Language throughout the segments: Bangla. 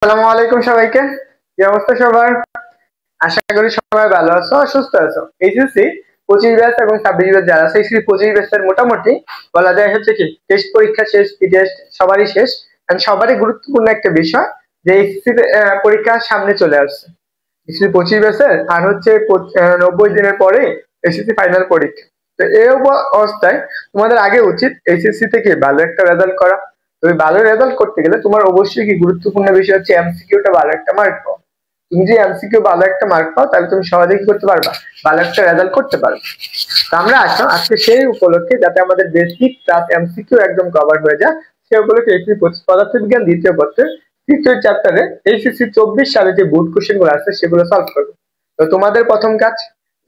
আসসালামু আলাইকুম সবাইকে। কি অবস্থা সবার? আশা করি সবাই ভালো আছো, সুস্থ আছো। এইচএসসি 25 ব্যাচ এবং 26 ব্যাচ যারা আছে, এইচএসসি 25 ব্যাচের মোটামুটি বলা যায় হচ্ছে কি টেস্ট পরীক্ষা শেষ, টেস্ট সবারই শেষ। and সবারই গুরুত্বপূর্ণ একটা বিষয় যে এইচএসসি পরীক্ষা সামনে চলে আসছে। এইচএসসি 25 ব্যাচের আর হচ্ছে 90 দিনের পরে এইচএসসি ফাইনাল পরীক্ষা। তো এই অবস্থায় তোমাদের আগে উচিত এইচএসসি থেকে ভালো একটা রেজাল্ট করা। তুমি ভালো রেজাল্ট করতে গেলে তোমার অবশ্যই কি গুরুত্বপূর্ণ বিষয় হচ্ছে এমসিকিউটা ভালো একটা মার্ক পাও। তুমি যদি এমসিকিউ ভালো একটা মার্ক পাও তাহলে তুমি সহজে কি করতে পারবা, ভালো একটা রেজাল্ট করতে পারবে। তো আমরা আসো আজকে সেই উপলক্ষে যাতে আমাদের বেসিক প্লাস এমসিকিউ একদম কভার হয়ে যায়, সেই উপলক্ষে এইচএসসি পদার্থবিজ্ঞান দ্বিতীয় পত্রের তৃতীয় চ্যাপ্টারে এইচএসসি 24 সালে যে বোর্ড কোশ্চেন গুলো আছে সেগুলো সলভ করবে। তো তোমাদের প্রথম কাজ,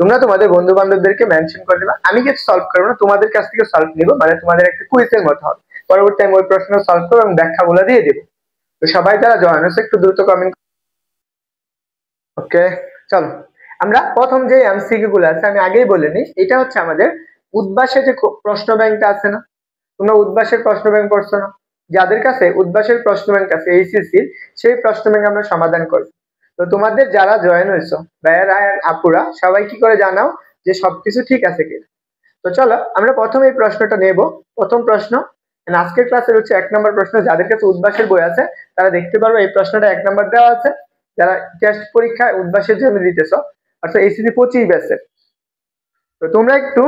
তোমরা তোমাদের বন্ধু বান্ধবদেরকে মেনশন করে দিবা। আমি কিছু সলভ করবো না, তোমাদের কাছ থেকে সলভ নিবো, মানে তোমাদের একটা কুইজের মতো হবে। পরবর্তী আমি ওই প্রশ্ন সলভ করবো এবং ব্যাখ্যাগুলো দিয়ে দেবো। তো সবাই যারা জয়েন হচ্ছে একটু দ্রুত কমেন্ট। ওকে, চলো আমরা প্রথম যে এমসিকিউ গুলো আছে আমি আগেই বলে নিই। এটা হচ্ছে আমাদের উদ্ভাসের যে প্রশ্ন ব্যাংকটা আছে না, তোমরা উদ্ভাসের প্রশ্ন ব্যাংক পড়ছো না? যাদের কাছে উদ্ভাসের প্রশ্ন ব্যাংক আছে এইচএসসির, সেই প্রশ্ন ব্যাংক আমরা সমাধান করি। তো তোমাদের যারা জয়েন হয়েছো ভাইয়ারা আর আপুরা সবাই কি করে জানাও যে সবকিছু ঠিক আছে কিনা। তো চলো আমরা প্রথম এই প্রশ্নটা নেব। প্রথম প্রশ্ন আজকের ক্লাসের হচ্ছে 1 নম্বর প্রশ্ন। যাদের কাছে উদ্ভাসের বই আছে তারা দেখতে পারবে এই প্রশ্নটা 1 নম্বর দেওয়া আছে। যারা টেস্ট পরীক্ষায় উদ্ভাসের জন্য দিতেছো অর্থাৎ এইচএসসি 25 ব্যাচের, তো তোমরা একটু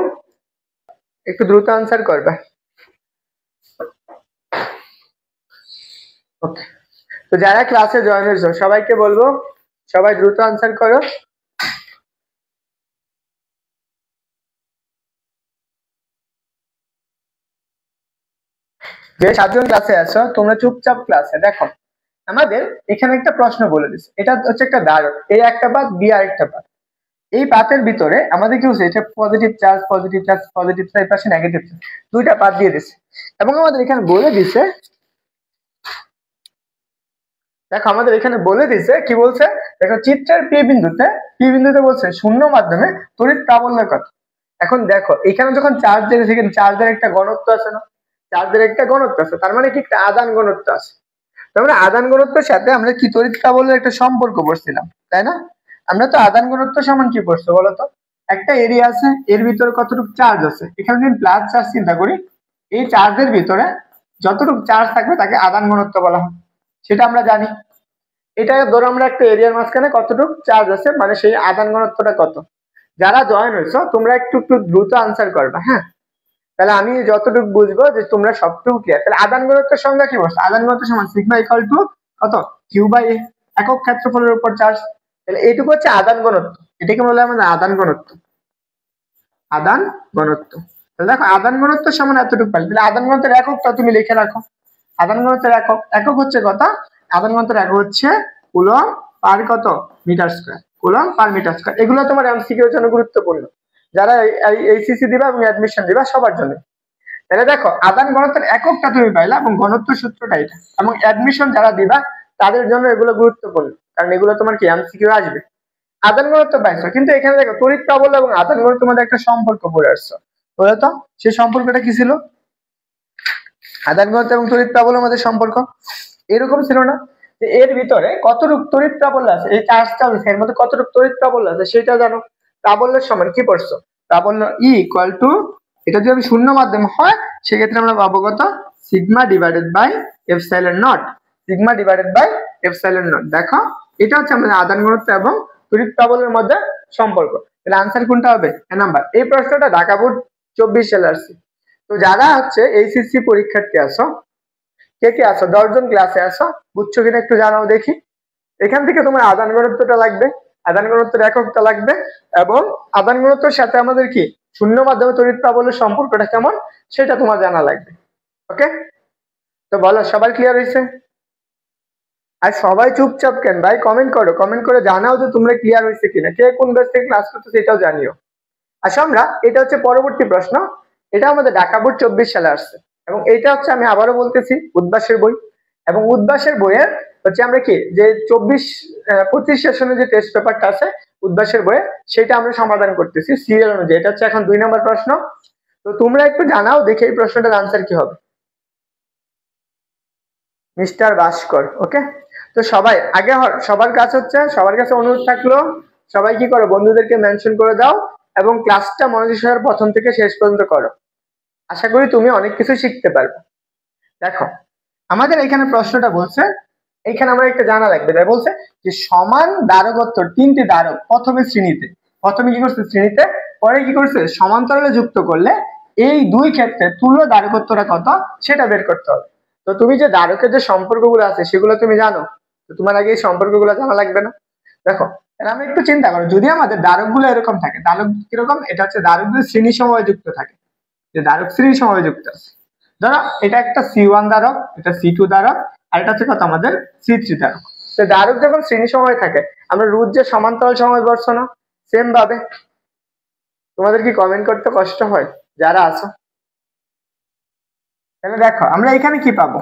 একটু দ্রুত আনসার করবে। ওকে, তো যারা ক্লাসে জয়েন হয়েছো সবাইকে বলবো সবাই দ্রুত আনসার করো। যে 7জন ক্লাসে আছো তোমরা চুপচাপ ক্লাসে দেখো। আমাদের এখানে একটা প্রশ্ন বলে দিচ্ছে, এটা হচ্ছে একটা ধারক, এই একটা পাত বি আর একটা পাত। এই পাতের ভিতরে আমাদের কি হচ্ছে, এটা positive charge positive charge positive charge পাশে নেগেটিভ চার্জ, দুইটা পাত দিয়ে দিচ্ছে। এবং আমাদের এখানে বলে দিছে, দেখো আমাদের এখানে বলে দিছে কি বলছে, দেখো চিত্রের পি বিন্দুতে বলছে শূন্য মাধ্যমে তড়িৎ প্রাবল্য কত। এখন দেখো এখানে যখন চার্জ দিয়েছে সেখানে চার্জের একটা ঘনত্ব আছে না, চার্জের একটা ঘনত্ব আছে, তার মানে কি একটা আদান ঘনত্ব আছে। আমরা আদান ঘনত্বের সাথে আমরা কি তড়িৎ প্রাবল্যের একটা সম্পর্ক পড়ছিলাম, তাই না? আমরা তো আদান ঘনত্ব সমান কি পড়ছো বলতো, একটা এরিয়া আছে, এর ভিতরে কতটুকু চার্জ আছে। এখানে যদি প্লাস চার্জ চিন্তা করি, এই চার্জের ভিতরে যতটুকু চার্জ থাকবে তাকে আদান ঘনত্ব বলা হয়, সেটা আমরা জানি। এটা ধরো আমরা একটা এরিয়ার মাঝখানে কতটুকু চার্জ আছে, মানে সেই আদান ঘনত্বটা কত। যারা জয়েন হয়েছো তোমরা একটু একটু দ্রুত আনসার করবে, হ্যাঁ? তাহলে আমি যতটুকু বুঝবো যে তোমরা সবটুকু ক্লিয়ার। তাহলে আদান ঘনত্বের সংজ্ঞা কি বলছে, আদান ঘনত্ব সমান সিগমা ইকুয়াল টু কত, কিউ বাই এ, একক ক্ষেত্রফলের উপর চার্জ। তাহলে এইটুকু হচ্ছে আদান ঘনত্ব, এটাকে বলে আমাদের আদান ঘনত্ব। আদান ঘনত্ব, তাহলে দেখো আদান ঘনত্ব সমান এতটুকু পাই। তাহলে আদান ঘনত্বের এককটা তুমি লিখে রাখো। আদান ঘনত্বের একক, একক হচ্ছে কত, আদান ঘনত্বের একক হচ্ছে কুলম্ব পার কত metre square, coulomb per metre square. এগুলো তোমার এমসিকিউ এর জন্য গুরুত্বপূর্ণ, যারা এইচএসসি দিবা এবং অ্যাডমিশন দিবা সবার জন্য। তাহলে দেখো আদান ঘনত্বের এককটা তুমি পাইলা এবং ঘনত্ব সূত্রটা এটা, এবং অ্যাডমিশন যারা দিবা তাদের জন্য এগুলো গুরুত্বপূর্ণ, কারণ এগুলো তোমার কি এমসিকিউ আসবে। আদান ঘনত্ব পাইছো, কিন্তু এখানে দেখো তড়িৎ প্রাবল্য এবং আদান ঘনত্বের মধ্যে একটা সম্পর্ক পড়ে আসছো, বলতো সেই সম্পর্কটা কি ছিল? আদান ঘনত্ব এবং তড়িৎ প্রাবল্যের মধ্যে সম্পর্ক এরকম ছিল না যে এর ভিতরে কতটুকু তড়িৎ প্রাবল্য আছে, এই চার্জটা এর মধ্যে কতটুকু তড়িৎ প্রাবল্য আছে সেটা জানো। প্রাবল্যের সমান কি পড়ছো, প্রাবল্য ই ইকুয়াল টু, এটা যদি শূন্য মাধ্যম হয় সেক্ষেত্রে আমরা পাবো কত, sigma divided by epsilon naught, sigma divided by epsilon naught. দেখো এটা হচ্ছে আমাদের আদান ঘনত্ব এবং তড়িৎ প্রাবল্যের মধ্যে সম্পর্ক। তাহলে আনসার কোনটা হবে, এ নাম্বার। এই প্রশ্নটা ঢাকা বোর্ড 24 সালে আসছে। তো যারা হচ্ছে এইচএসসি পরীক্ষার্থী আছো, কে কে আছো 10 জন ক্লাসে আছো, বুঝছো কিনা একটু জানাও দেখি। এখান থেকে তোমার আদান ঘনত্বটা লাগবে, আদান ঘনত্বের এককটা লাগবে, এবং আদান ঘনত্বের সাথে আমাদের কি শূন্য মাধ্যমে তড়িৎ প্রাবল্যের সম্পর্কটা কেমন সেটা তোমার জানা লাগবে। ওকে, তো বলো সবার ক্লিয়ার হয়েছে? আর সবাই চুপচাপ কেন ভাই, কমেন্ট করো, কমেন্ট করে জানাও যে তোমরা ক্লিয়ার হয়েছে কিনা, কে কোন ব্যাচ থেকে ক্লাস করছো সেটাও জানিও। আচ্ছা আমরা এটা হচ্ছে পরবর্তী প্রশ্ন, এটা আমাদের ঢাকা বোর্ড 24 সালে আসছে, এবং এটা হচ্ছে আমি আবারও বলতেছি উদ্ভাসের বই। এবং উদ্ভাসের বইয়ের হচ্ছে আমরা কি যে 25 সেশনের যে টেস্ট পেপারটা আছে উদ্ভাসের বইয়ে, সেটা আমরা সমাধান করতেছি সিরিয়াল অনুযায়ী। এটা হচ্ছে এখন 2 নম্বর প্রশ্ন। তো তোমরা একটু জানাও দেখি এই প্রশ্নটার আনসার কি হবে। মিস্টার ভাস্কর, ওকে। তো সবাই আগে সবার কাছে অনুরোধ থাকলো, সবাই কি করো, বন্ধুদেরকে মেনশন করে দাও এবং ক্লাসটা মনোযোগ সহকারে প্রথম থেকে শেষ পর্যন্ত করো। আশা করি তুমি অনেক কিছু শিখতে পারবে। দেখো আমাদের এখানে প্রশ্নটা বলছে, এখানে আমরা একটা জানা লাগবে, তাই বলছে যে সমান দ্বারকত্ব তিনটি দ্বারক প্রথমে কি করছে শ্রেণীতে, পরে কি করছে সমান্তরালে যুক্ত করলে এই দুই ক্ষেত্রে তুল্য দ্বারকত্বটা কত সেটা বের করতে হবে। তো তুমি যে দ্বারকের যে সম্পর্কগুলো আছে সেগুলো তুমি জানো, তো তোমার আগে এই সম্পর্কগুলো জানা লাগবে না। দেখো আমরা একটু চিন্তা করো, যদি আমাদের দ্বারকগুলো এরকম থাকে, দ্বারক কিরকম, এটা হচ্ছে দ্বারকগুলো শ্রেণী সমবায় যুক্ত থাকে, যে দ্বারক শ্রেণী সমবায় যুক্ত আছে। ধরো এটা একটা C1 দ্বারক, এটা C2 দ্বারক, আর এটা হচ্ছে কত আমাদের C3 দ্বারক। তো দ্বারক যখন শ্রেণী সমবায় থাকে, আমরা রুট যে সমান্তরাল সমবায় বর্ষ না, সেম ভাবে। তোমাদের কি কমেন্ট করতে কষ্ট হয় যারা আছো? তাহলে দেখো আমরা এখানে কি পাবো,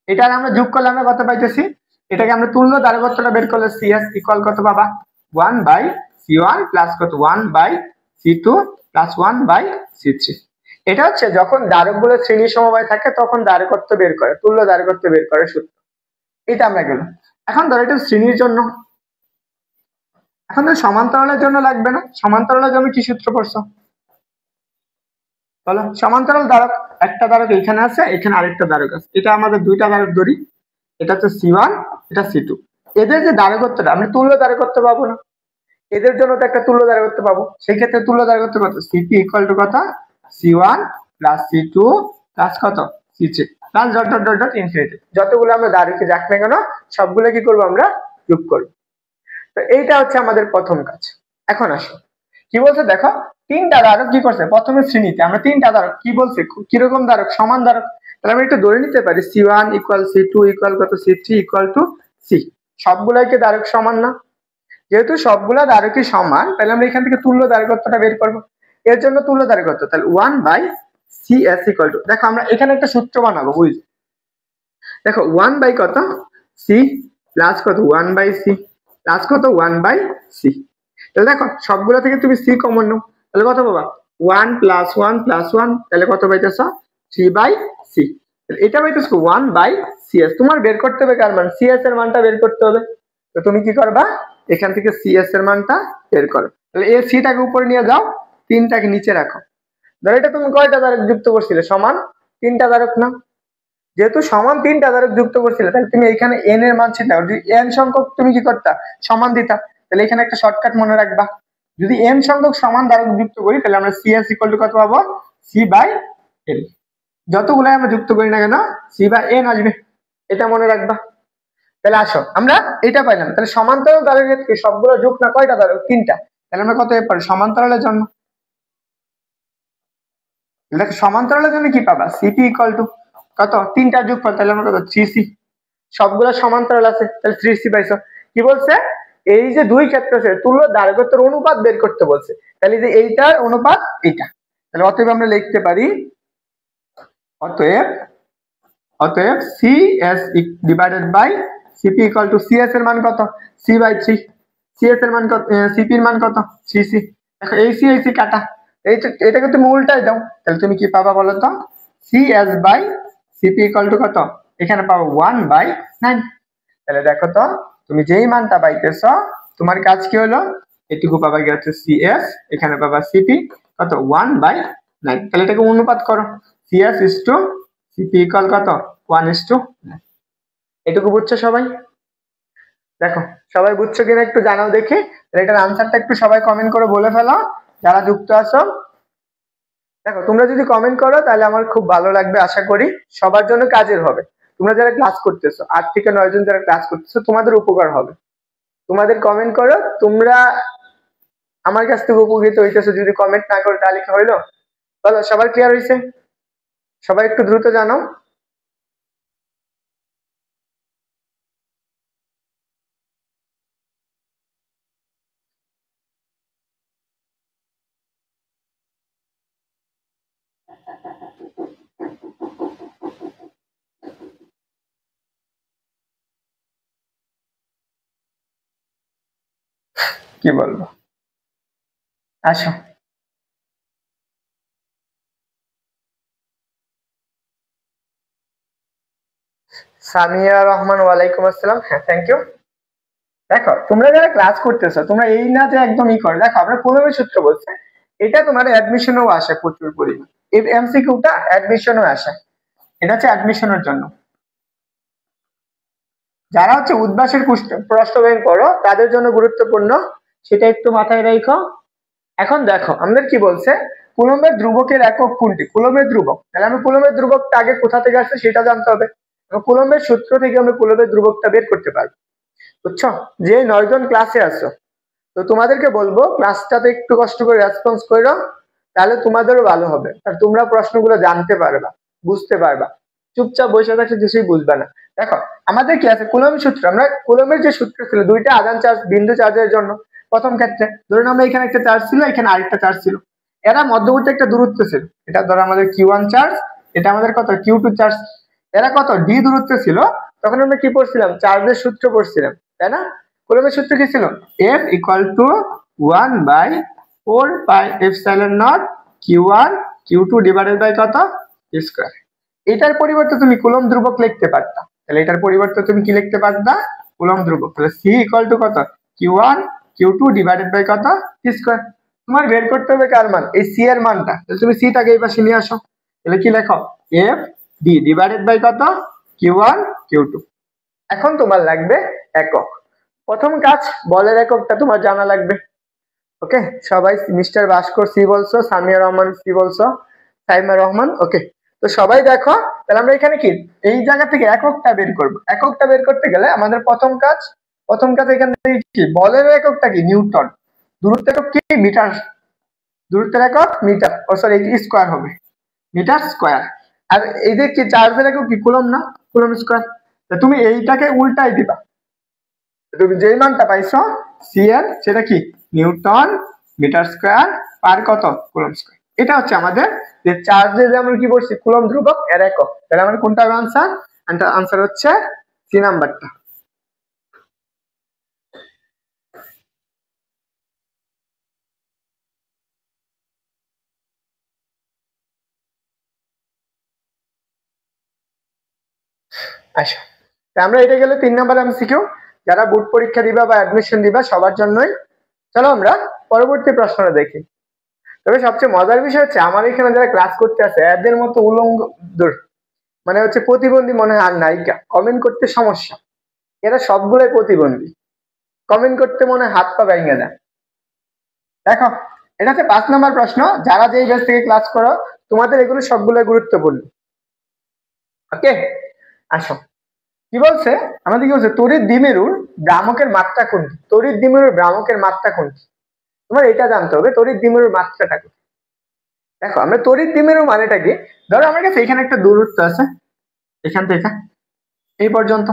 এটা আমরা যোগ করলে আমরা কত পাইতেছি, এটাকে আমরা তুল্য দ্বারকত্বটা বের করলে CS ইকুয়াল কত পাবা 1/C1 প্লাস কত 1/C2 প্লাস 1/C3। এটা হচ্ছে যখন দ্বারকগুলো শ্রেণী সমবায় থাকে তখন দ্বারকত্ব বের করে, তুল্য দ্বারকত্ব বের করে সূত্র। এটা আমরা গেল। এখন ধরো এটা শ্রেণীর জন্য, এখন তো সমান্তরালের জন্য লাগবে না, সমান্তরালের জন্য কি সূত্র পড়ছো বলো? সমান্তরাল দ্বারক, একটা দ্বারক এখানে আছে, এখানে আরেকটা দ্বারক আছে, এটা আমাদের দুইটা দ্বারক ধরি, এটা হচ্ছে C1, এটা C2। এদের যে দ্বারকত্বটা আমরা তুল্য দ্বারকত্ব পাবো না, এদের জন্য তো একটা তুল্য দ্বারকত্ব পাবো, সেই ক্ষেত্রে তুল্য দ্বারকত্ব কত, CP ইকুয়াল টু কত C1 প্লাস C2 প্লাস কত C3 plus dot dot dot dot infinity, যতগুলো আমরা দ্বারকে যাক না কেন সবগুলো কি করবো আমরা যোগ করবো। তো এইটা হচ্ছে আমাদের প্রথম কাজ। এখন আসো কি বলছে দেখো, তিনটা দ্বারক কি করছে প্রথমে শ্রেণীতে, আমরা তিনটা দ্বারক কি বলছে কিরকম দ্বারক, সমান দ্বারক। তাহলে আমরা একটু ধরে নিতে পারি C1 ইকুয়াল C2 ইকুয়াল কত C3 ইকুয়াল টু C। সবগুলাই কি দ্বারক সমান না? যেহেতু সবগুলা দ্বারকই সমান, তাহলে আমরা এখান থেকে তুল্য দ্বারকত্বটা বের করবো। এর জন্য তুল্য দ্বারকত্ব তাহলে 1/CS ইকুয়াল টু, দেখো আমরা এখানে একটা সূত্র বানাবো, বুঝলি? দেখো 1 বাই কত C প্লাস কত 1/C প্লাস কত 1/C। তাহলে দেখো সবগুলো থেকে তুমি C কমন নাও, তাহলে কত পাবা 1 প্লাস 1 প্লাস 1, তাহলে কত পাইতেছ 3/C। এটা পাইতেছ 1/CS। তোমার বের করতে হবে কার মান, CS এর মানটা বের করতে হবে। তো তুমি কি করবা, এখান থেকে CS এর মানটা বের করো। তাহলে এই C টাকে উপরে নিয়ে যাও, 3টাকে নিচে রাখো। ধরো এটা তুমি কয়টা দ্বারক যুক্ত করছিলে, সমান 3টা দ্বারক না, যেহেতু সমান 3টা দ্বারক যুক্ত করছিলে, তাহলে তুমি এখানে n এর মান ছিল, যদি n সংখ্যক তুমি কি করতা সমান দিতা, তাহলে এখানে একটা শর্টকাট মনে রাখবা, যদি n সংখ্যক সমান দ্বারক যুক্ত করি তাহলে আমরা CS ইকুয়াল টু কত পাবো C/N। যতগুলো আমরা যুক্ত করি না কেন C/N আসবে, এটা মনে রাখবা। তাহলে আসো আমরা এটা পাইলাম, তাহলে সমান্তরাল দ্বারকের ক্ষেত্রে সবগুলো যোগ না কয়টা দ্বারক, 3টা, তাহলে আমরা কত পারি সমান্তরালের জন্য। দেখো সমান্তরালের জন্য কি পাবা, CP ইকুয়াল টু কত 3টা যোগফল, তাহলে আমরা কত 3C। সবগুলো সমান্তরাল আছে তাহলে 3C পাইছো। কি বলছে, এই যে দুই ক্ষেত্র আছে তুল্য দ্বারকত্বের অনুপাত বের করতে বলছে, তাহলে যে এইটার অনুপাত এইটা, তাহলে অতএব আমরা লিখতে পারি অতএব CS divided by CP equal to CS এর মান কত C/3, CS এর মান কত, CP এর মান কত 3C। দেখো এই C কাটা, এটাকে তুমি উল্টাই দাও, তাহলে তুমি কি পাবা বলো তো, CS/CP ইকুয়াল টু কত, এখানে পাবো 1/9। তাহলে দেখো তো তুমি যেই মানটা পাইতেছ তোমার কাজ কি হলো, এটুকু পাবা কি হচ্ছে CS, এখানে পাবা CP কত 1/9। তাহলে এটাকে অনুপাত করো, CS is to CP equal কত 1:9। এটুকু বুঝছো সবাই? দেখো সবাই বুঝছো কিনা একটু জানাও দেখি, এটার আনসারটা একটু সবাই কমেন্ট করে বলে ফেলো যারা যুক্ত আছো। দেখো তোমরা যদি কমেন্ট করো তাহলে আমার খুব ভালো লাগবে, আশা করি সবার জন্য কাজের হবে। তোমরা যারা ক্লাস করতেছো 8 থেকে 9 জন যারা ক্লাস করতেছো তোমাদের উপকার হবে, তোমাদের কমেন্ট করো, তোমরা আমার কাছ থেকে উপকৃত হইতেছো। যদি কমেন্ট না করো তাহলে কি হইলো বলো, সবার ক্লিয়ার হয়েছে? সবাই একটু দ্রুত জানাও। কি বলবো, আসো। সামিয়া রহমান, ওয়ালাইকুম আসসালাম। হ্যাঁ, থ্যাংক ইউ। দেখো তোমরা যারা ক্লাস করতেছো তোমরা এই না যে একদম ই করো, দেখো আমরা কুলম্বের সূত্র বলছে, এটা তোমার অ্যাডমিশনও আসে প্রচুর পরিমাণ। এই এমসিকিউটা অ্যাডমিশনও আসে, এটা হচ্ছে অ্যাডমিশনের জন্য। যারা হচ্ছে উদ্ভাসের প্রশ্ন ব্যাংক করো তাদের জন্য গুরুত্বপূর্ণ, সেটা একটু মাথায় রাখো। এখন দেখো আমাদের কি বলছে, কুলম্বের ধ্রুবকের একক কোনটি? কুলম্বের ধ্রুবক, তাহলে আমি কুলম্বের ধ্রুবকটা আগে কোথা থেকে আসছে সেটা জানতে হবে। কুলম্বের সূত্র থেকে আমরা কুলম্বের ধ্রুবকটা বের করতে পারবো, বুঝছো? যে 9 জন ক্লাসে আছো, তো তোমাদেরকে বলবো ক্লাসটাতে একটু কষ্ট করে রেসপন্স করো, তাহলে তোমাদেরও ভালো হবে, আর তোমরা প্রশ্নগুলো জানতে পারবা, বুঝতে পারবা। চুপচাপ বসে থাকলে কিছুই বুঝবে না। দেখো আমাদের কি আছে, কুলম্ব সূত্র। আমরা কুলম্বের যে সূত্র ছিল, দুইটা আধান চার্জ বিন্দু চার্জের জন্য। প্রথম ক্ষেত্রে ধরুন আমরা এখানে একটা চার্জ ছিল, এখানে আরেকটা চার্জ ছিল, এরা মধ্যবর্তী একটা দূরত্ব ছিল, এটা ধরো আমাদের Q1 চার্জ, এটা আমাদের কত Q2 চার্জ, এরা কত d দূরত্ব ছিল। তখন আমরা কি পড়ছিলাম, চার্জের সূত্র পড়ছিলাম, তাই না? কুলম্বের সূত্র কি ছিল, F = 1/4πε0 Q1 Q2 divided by কত, স্কয়ার। এটার পরিবর্তে তুমি কুলম্ব ধ্রুবক লিখতে পারতা, তাহলে এটার পরিবর্তে তুমি কি লিখতে পারতা, কুলম্ব ধ্রুবক। তাহলে C = কত, Q1 Q2 ডিভাইডেড বাই কত, স্কয়ার। তোমার বের করতে হবে কার মান, এই C এর মানটা। তাহলে তুমি C টাকে এই পাশে নিয়ে আসো, তাহলে কি লেখো, F D ডিভাইডেড বাই কত, Q1 Q2। এখন তোমার লাগবে একক। প্রথম কাজ, বলের এককটা তোমার জানা লাগবে। ওকে, সবাই মিস্টার ভাস্কর সি বলছো, সামিয়া রহমান সি বলছো, সাইমা রহমান। ওকে, তো সবাই দেখো, তাহলে আমরা এখানে কি এই জায়গা থেকে এককটা বের করব। এককটা বের করতে গেলে আমাদের প্রথম কাজ এখান থেকে কি, বলের এককটা কি, নিউটন। দূরত্বের একক কি, মিটার। দূরত্বের একক মিটার, ও সরি স্কয়ার হবে, মিটার স্কয়ার। আর এই যে কি চার্জের একক কি, কুলম্ব না, কুলম্ব স্কয়ার। তুমি এইটাকে উল্টাই দিবা, তুমি যেই মানটা পাইছো সি এর, সেটা কি, নিউটন মিটার স্কয়ার পার কত, কুলম্ব স্কয়ার। এটা হচ্ছে আমাদের যে চার্জে যে আমরা কি বলছি, কুলম্ব ধ্রুবক এর একক। তাহলে আমাদের কোনটা হবে আনসার? আনসার হচ্ছে সি নাম্বারটা। আচ্ছা, আমরা এটা গেলে 3 নাম্বার এমসিকিউ, যারা বোর্ড পরীক্ষা দিবা বা অ্যাডমিশন দিবা সবার জন্যই। চলো আমরা পরবর্তী প্রশ্নটা দেখি। তবে সবচেয়ে মজার বিষয় হচ্ছে আমার এখানে যারা ক্লাস করতে আছে এদের মতো উলঙ্গ মানে হচ্ছে প্রতিবন্ধী মনে হয় আর নায়িকা, কমেন্ট করতে সমস্যা, এরা সবগুলোই প্রতিবন্ধী, কমেন্ট করতে মনে হাত পা ভেঙে যায়। দেখো এটা হচ্ছে 5 নাম্বার প্রশ্ন, যারা যেই ব্যাচ থেকে ক্লাস করো তোমাদের এগুলো সবগুলো গুরুত্বপূর্ণ। ওকে, আসো কি বলছে আমাদের, কি বলছে, তড়িৎ দ্বিমেরুর ভ্রামকের মাত্রা কোনটি? তড়িৎ দ্বিমেরুর ভ্রামকের মাত্রা কোনটি, তোমার এটা জানতে হবে। তড়িৎ দ্বিমেরুর মাত্রাটা কোনটি? দেখো আমরা তড়িৎ দ্বিমেরু মানেটা কি, ধরো আমার কাছে এখানে একটা দূরত্ব আছে, এখান থেকে এই পর্যন্ত,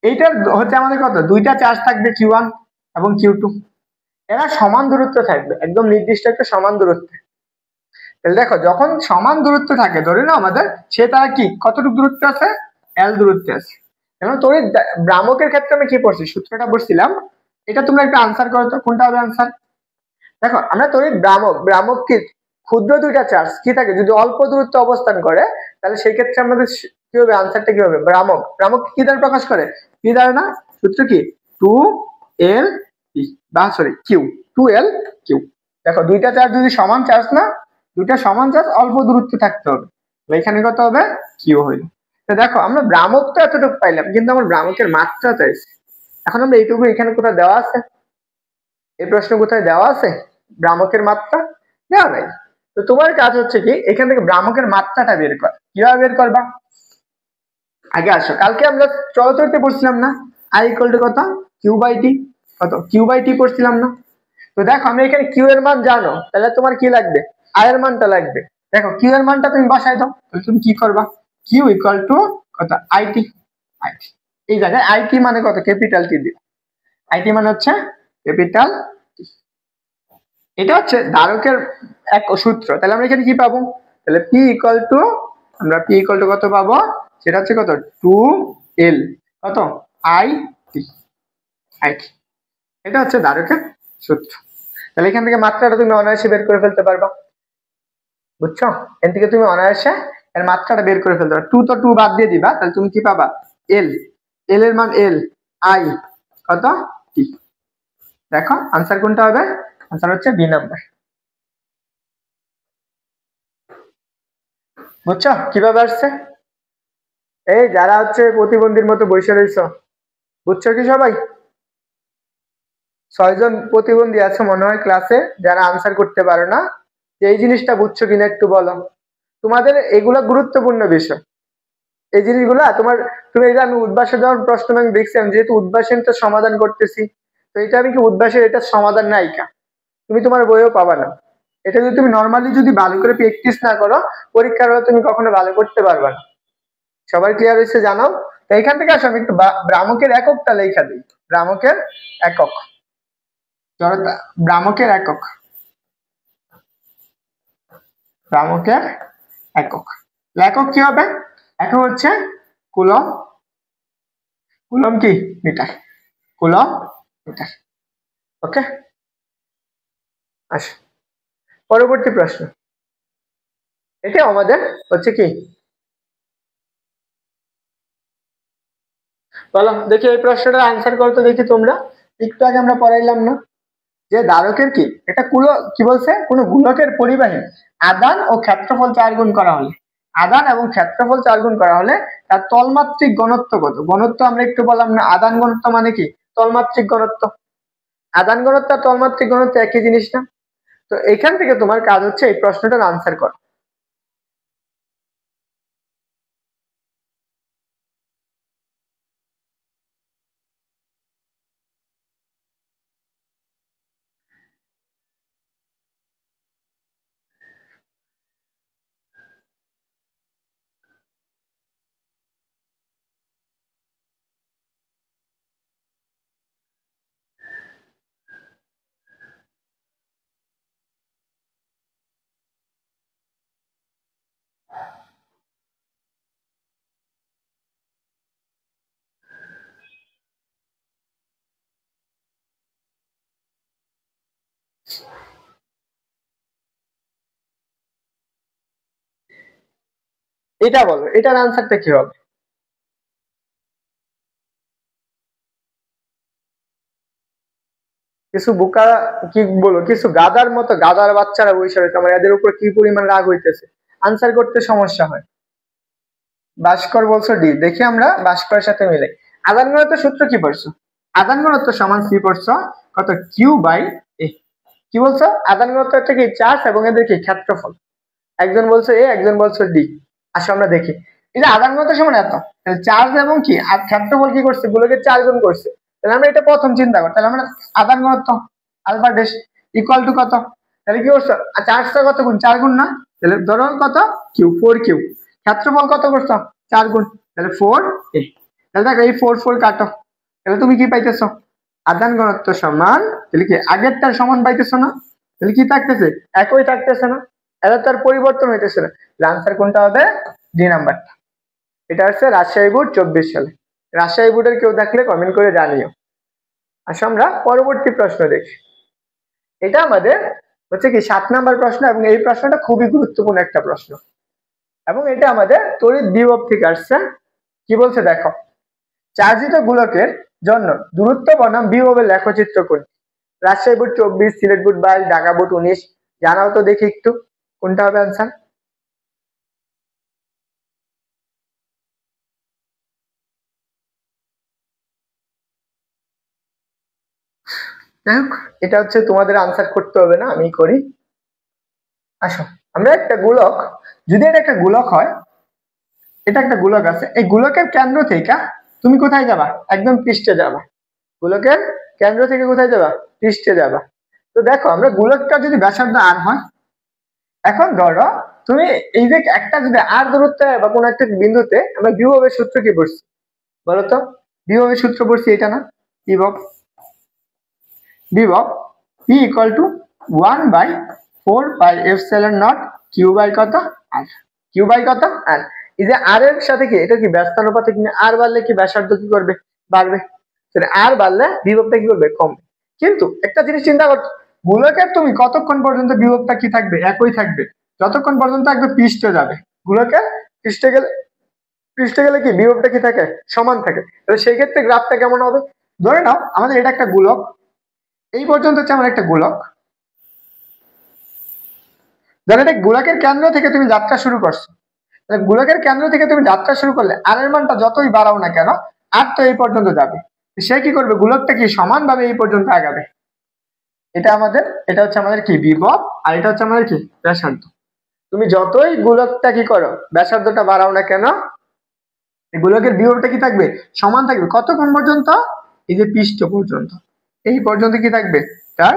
এইটার হচ্ছে আমাদের কত, দুইটা চার্জ থাকবে Q1 এবং Q2, এরা সমান দূরত্ব থাকবে, একদম নির্দিষ্ট একটা সমান দূরত্বে। তাহলে দেখো যখন সমান দূরত্ব থাকে, ধরে না আমাদের সে তারা কি কতটুকু দূরত্ব আছে, L দূরত্বে আছে। এখন তড়িৎ ভ্রামকের ক্ষেত্রে আমি কি পড়ছি, সূত্রটা পড়ছিলাম, এটা তোমরা একটু আনসার করো তো, কোনটা হবে আনসার? দেখো আমরা তড়িৎ ভ্রামক কি, ক্ষুদ্র দুইটা চার্জ কি থাকে, যদি অল্প দূরত্ব অবস্থান করে তাহলে সেই ক্ষেত্রে আমাদের কি হবে, আনসারটা কি হবে, ভ্রামক কি দ্বারা প্রকাশ করে, কি দ্বারা না, সূত্র কি 2L বা সরি Q 2L Q। দেখো দুইটা চার্জ যদি সমান চার্জ না, দুইটা সমান চার্জ অল্প দূরত্বে থাকতে হবে, এখানে কত হবে, Q হইল। তো দেখো আমরা ভ্রামক তো এতটুকু পাইলাম, কিন্তু আমার ভ্রামকের মাত্রা চাইছি। এখন আমরা এইটুকু এখানে কোথাও দেওয়া আছে, এই প্রশ্ন কোথায় দেওয়া আছে, ভ্রামকের মাত্রা দেওয়া নাই। তো তোমার কাজ হচ্ছে কি, এখান থেকে ভ্রামকের মাত্রাটা বের কর। কিভাবে বের করবা, আগে আসো, কালকে আমরা চলতরিতে পড়ছিলাম না, I = কত, Q/T, কত Q/T পড়ছিলাম না। তো দেখো আমি এখানে Q এর মান জানো, তাহলে তোমার কি লাগবে, I এর মানটা লাগবে। দেখো Q এর মানটা তুমি বসাই দাও, তাহলে তুমি কি করবা, Q = কত, IT। এই জায়গায় IT মানে কত, ক্যাপিটাল T দিও, IT মানে হচ্ছে ক্যাপিটাল T। এটা হচ্ছে ধারকের এক সূত্র। তাহলে আমরা এখানে কি পাবো, তাহলে P = আমরা P = কত পাবো, সেটা হচ্ছে কত, 2L কত, IT। এটা হচ্ছে ধারকের সূত্র। তাহলে এখান থেকে মাত্রাটা তুমি অনায়াসে বের করে ফেলতে পারবা, বুঝছো? এখান থেকে তুমি অনায়াসে এর মাত্রাটা বের করে ফেলতে পারবা। 2 তো 2 বাদ দিয়ে দিবা, তাহলে তুমি কি পাবা, এল, এল এর মান এল, আই কত টি। দেখো আনসার কোনটা হবে? আনসার হচ্ছে বি নাম্বার। বুঝছো কিভাবে আসছে? এই যারা হচ্ছে প্রতিবন্ধীর মতো বসে রয়েছ, বুঝছো কি সবাই? 6 জন প্রতিবন্ধী আছে মনে হয় ক্লাসে, যারা আনসার করতে পারো না। এই জিনিসটা বুঝছো কিনা একটু বলো। তোমাদের এগুলা গুরুত্বপূর্ণ বিষয়, এই জিনিসগুলা তোমার, তুমি এটা আমি উদ্ভাসে যখন প্রশ্ন ব্যাংক দেখছিলাম, যেহেতু উদ্ভাসের তো সমাধান করতেছি, তো এটা আমি কি উদ্ভাসের এটা সমাধান নায়িকা, তুমি তোমার বইও পাবা না। এটা যদি তুমি নর্মালি যদি ভালো করে প্র্যাকটিস না করো, পরীক্ষার হলে তুমি কখনো ভালো করতে পারবে না। সবাই ক্লিয়ার হয়েছে জানাও? তো এখান থেকে আসো আমি একটু ভ্রামকের এককটা লেখা দিই। ভ্রামকের একক, জড়তা ভ্রামকের একক, ভ্রামকের একক। একক কি হবে? একক হচ্ছে কুলম, কুলম কি মিটার, কুলম মিটার। ওকে, আসো পরবর্তী প্রশ্ন। এটা আমাদের হচ্ছে কি, বলো দেখি এই প্রশ্নটার আনসার করো তো দেখি তোমরা। একটু আগে আমরা পড়াইলাম না যে ধারকের কি, এটা কি বলছে, কোন গোলকের পরিবাহী আদান ও ক্ষেত্রফল 4 গুণ করা হলে, আদান এবং ক্ষেত্রফল 4 গুণ করা হলে তার তলমাত্রিক ঘনত্ব কত? ঘনত্ব আমরা একটু বললাম না, আদান ঘনত্ব মানে কি তলমাত্রিক ঘনত্ব। আদান ঘনত্ব আর তলমাত্রিক ঘনত্ব একই জিনিস না? তো এখান থেকে তোমার কাজ হচ্ছে এই প্রশ্নটার আনসার করা। এটা বলো, এটার আনসারটা কি হবে? কিছু বোকা, কি বলো, কিছু গাদার মতো, গাদার বাচ্চারা বসে রয়েছে, আমার এদের উপর কি পরিমাণ রাগ হইতেছে, আনসার করতে সমস্যা হয়। ভাস্কর বলছো ডি, দেখি আমরা ভাস্করের সাথে মিলে। আদান ঘনত্ব সূত্র কি পড়ছো? আদান ঘনত্ব সমান সি পড়ছো কত, কিউ বাই এ। কি বলছো? আদান ঘনত্ব একটা কি চার্জ এবং এদের কি ক্ষেত্রফল। একজন বলছো এ, একজন বলছো ডি। আসো আমরা দেখি, এই যে আদান ঘনত্ব সমান এত, চার্জ এবং কি আর ক্ষেত্রফল কি করছে, গুলোকে 4 গুণ করছে। তাহলে আমরা এটা প্রথম চিন্তা করি, তাহলে আমরা আদান ঘনত্ব আলফা ড্যাশ ইকুয়াল টু কত, তাহলে কি করছো চার্জটা কত গুণ 4 গুণ না, তাহলে ধরো কত কিউ 4 কিউ, ক্ষেত্রফল কত করছো 4 গুণ, তাহলে 4 এ। তাহলে দেখো এই 4 4 কাটো, তাহলে তুমি কি পাইতেছো আদান ঘনত্ব সমান, তাহলে কি আগেরটার সমান পাইতেছো না, তাহলে কি থাকতেছে একই থাকতেছে না, এটা তার পরিবর্তন হইতেছে না। আনসার কোনটা হবে? ডি নাম্বারটা। এটা হচ্ছে রাজশাহী বোর্ড 24 সালে। রাজশাহী বোর্ডের কেউ থাকলে কমেন্ট করে জানিও। আসো আমরা পরবর্তী প্রশ্ন দেখি। এটা আমাদের হচ্ছে কি 7 নাম্বার প্রশ্ন, এবং এই প্রশ্নটা খুবই গুরুত্বপূর্ণ একটা প্রশ্ন, এবং এটা আমাদের তড়িৎ বিভব থেকে আসছে। কি বলছে দেখো, চার্জিত গোলকের জন্য দূরত্ব বনাম বিভবের লেখচিত্র কোনটি? Rajshahi board 24, Sylhet board 22, Dhaka board 19, জানাও তো দেখি একটু কোনটা হবে আনসার। যাই হোক, এটা হচ্ছে তোমাদের আনসার করতে হবে না, আমি করি। আসো আমরা একটা গোলক, যদি এটা একটা গোলক হয়, এটা একটা গোলক আছে, এই গোলকের কেন্দ্র থেকে তুমি কোথায় যাবা? একদম পৃষ্ঠে যাবা। গোলকের কেন্দ্র থেকে কোথায় যাবা? পৃষ্ঠে যাবা। তো দেখো আমরা গোলকটা যদি ব্যাসার্ধ আর হয়, এখন ধরো তুমি এই যে একটা যদি আর দূরত্বে বা কোন একটা বিন্দুতে আমরা বিভবের সূত্র কি পড়ছি বলতো? বিভবের সূত্র পড়ছি এটা না, বিভব, বিভব E equal to 1/4πε0 Q by কত আর, কিউ বাই কত আর। এই যে আর এর সাথে কি এটা কি ব্যস্তানুপাতিক না, আর বাড়লে কি ব্যাসার্ধ কি করবে? বাড়বে। আর বাড়লে বিভবটা কি করবে? কমবে। কিন্তু একটা জিনিস চিন্তা করতো, গোলকের তুমি কতক্ষণ পর্যন্ত বিভবটা কি থাকবে? একই থাকবে, যতক্ষণ পর্যন্ত একদম পৃষ্ঠে যাবে। গোলকের পৃষ্ঠে গেলে পৃষ্ঠে গেলে কি বিভবটা কি থাকে, সমান থাকে। তাহলে সেই ক্ষেত্রে গ্রাফটা কেমন হবে? ধরে নাও আমাদের এটা একটা গোলক, এই পর্যন্ত হচ্ছে আমার একটা গোলক। ধরে এটা গোলকের কেন্দ্র থেকে তুমি যাত্রা শুরু করছো, তাহলে গোলকের কেন্দ্র থেকে তুমি যাত্রা শুরু করলে আর এর মানটা যতই বাড়াও না কেন আর তো এই পর্যন্ত যাবে। সে কি করবে, গোলকটা কি সমানভাবে এই পর্যন্ত আগাবে। এটা হচ্ছে আমাদের কি বিভব, আর এটা হচ্ছে আমাদের কি ব্যাসার্ধ। তুমি যতই গোলকটা কি করো, ব্যাসার্ধটা বাড়াও না কেন, গোলকের বিভবটা কি থাকবে, সমান থাকবে। কতক্ষণ পর্যন্ত? এই যে পৃষ্ঠ পর্যন্ত, এই পর্যন্ত কি থাকবে, তার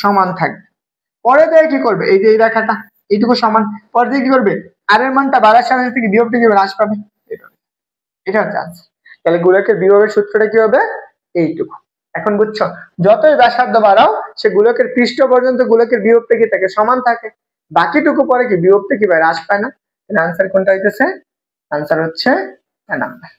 সমান থাকবে। পরে দিয়ে কি করবে, এই যে এই রেখাটা এইটুকু সমান, পরে দিয়ে কি করবে, আর এর মানটা বাড়ার সাথে সাথে বিভবটা কি হ্রাস পাবে। এটা হচ্ছে আনসার। তাহলে গোলকের বিভবের সূত্রটা কি হবে, এইটুকু। এখন বুঝছো, যতই ব্যাসার্ধ বাড়াও সে গোলকের পৃষ্ঠ পর্যন্ত গোলকের বিভবটা কি থাকে, সমান থাকে। বাকিটুকু পরে কি বিভবটা কি হ্রাস পায় না। আনসার কোনটা হইতেছে, আনসার হচ্ছে নাম্বার।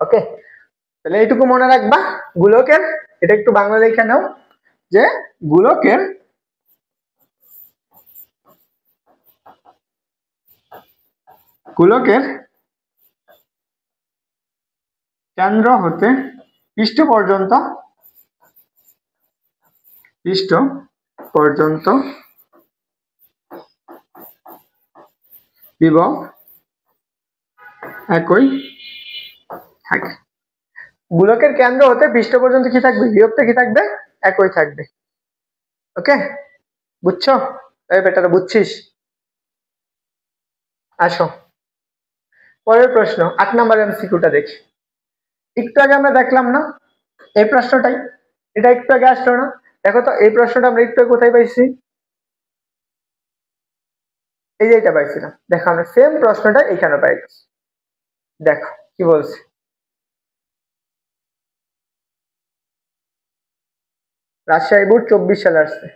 ওকে, তাহলে এইটুকু মনে রাখবা গোলকের, এটা একটু বাংলা লেখা নাও, যে গোলকের কেন্দ্র হতে পৃষ্ঠ পর্যন্ত বিভব একই থাকে। গোলকের কেন্দ্র হতে পৃষ্ঠ পর্যন্ত কি থাকবে, বিভবটা কি থাকবে, একই থাকবে। ওকে, বুঝছো? এই বেটাটা বুঝছিস? আসো পরের প্রশ্ন, 8 নম্বর এমসিকিউটা দেখি। একটু আগে আমরা দেখলাম না এই প্রশ্নটাই, এটা একটু আগে আসলো না। দেখো তো এই প্রশ্নটা আমরা একটু কোথায় পাইছি, এই যে এটা পাইছিলাম। দেখো আমরা সেম প্রশ্নটা এখানে পাইছি। দেখো কি বলছে, রাজশাহী বোর্ড 24 সালে আসছে,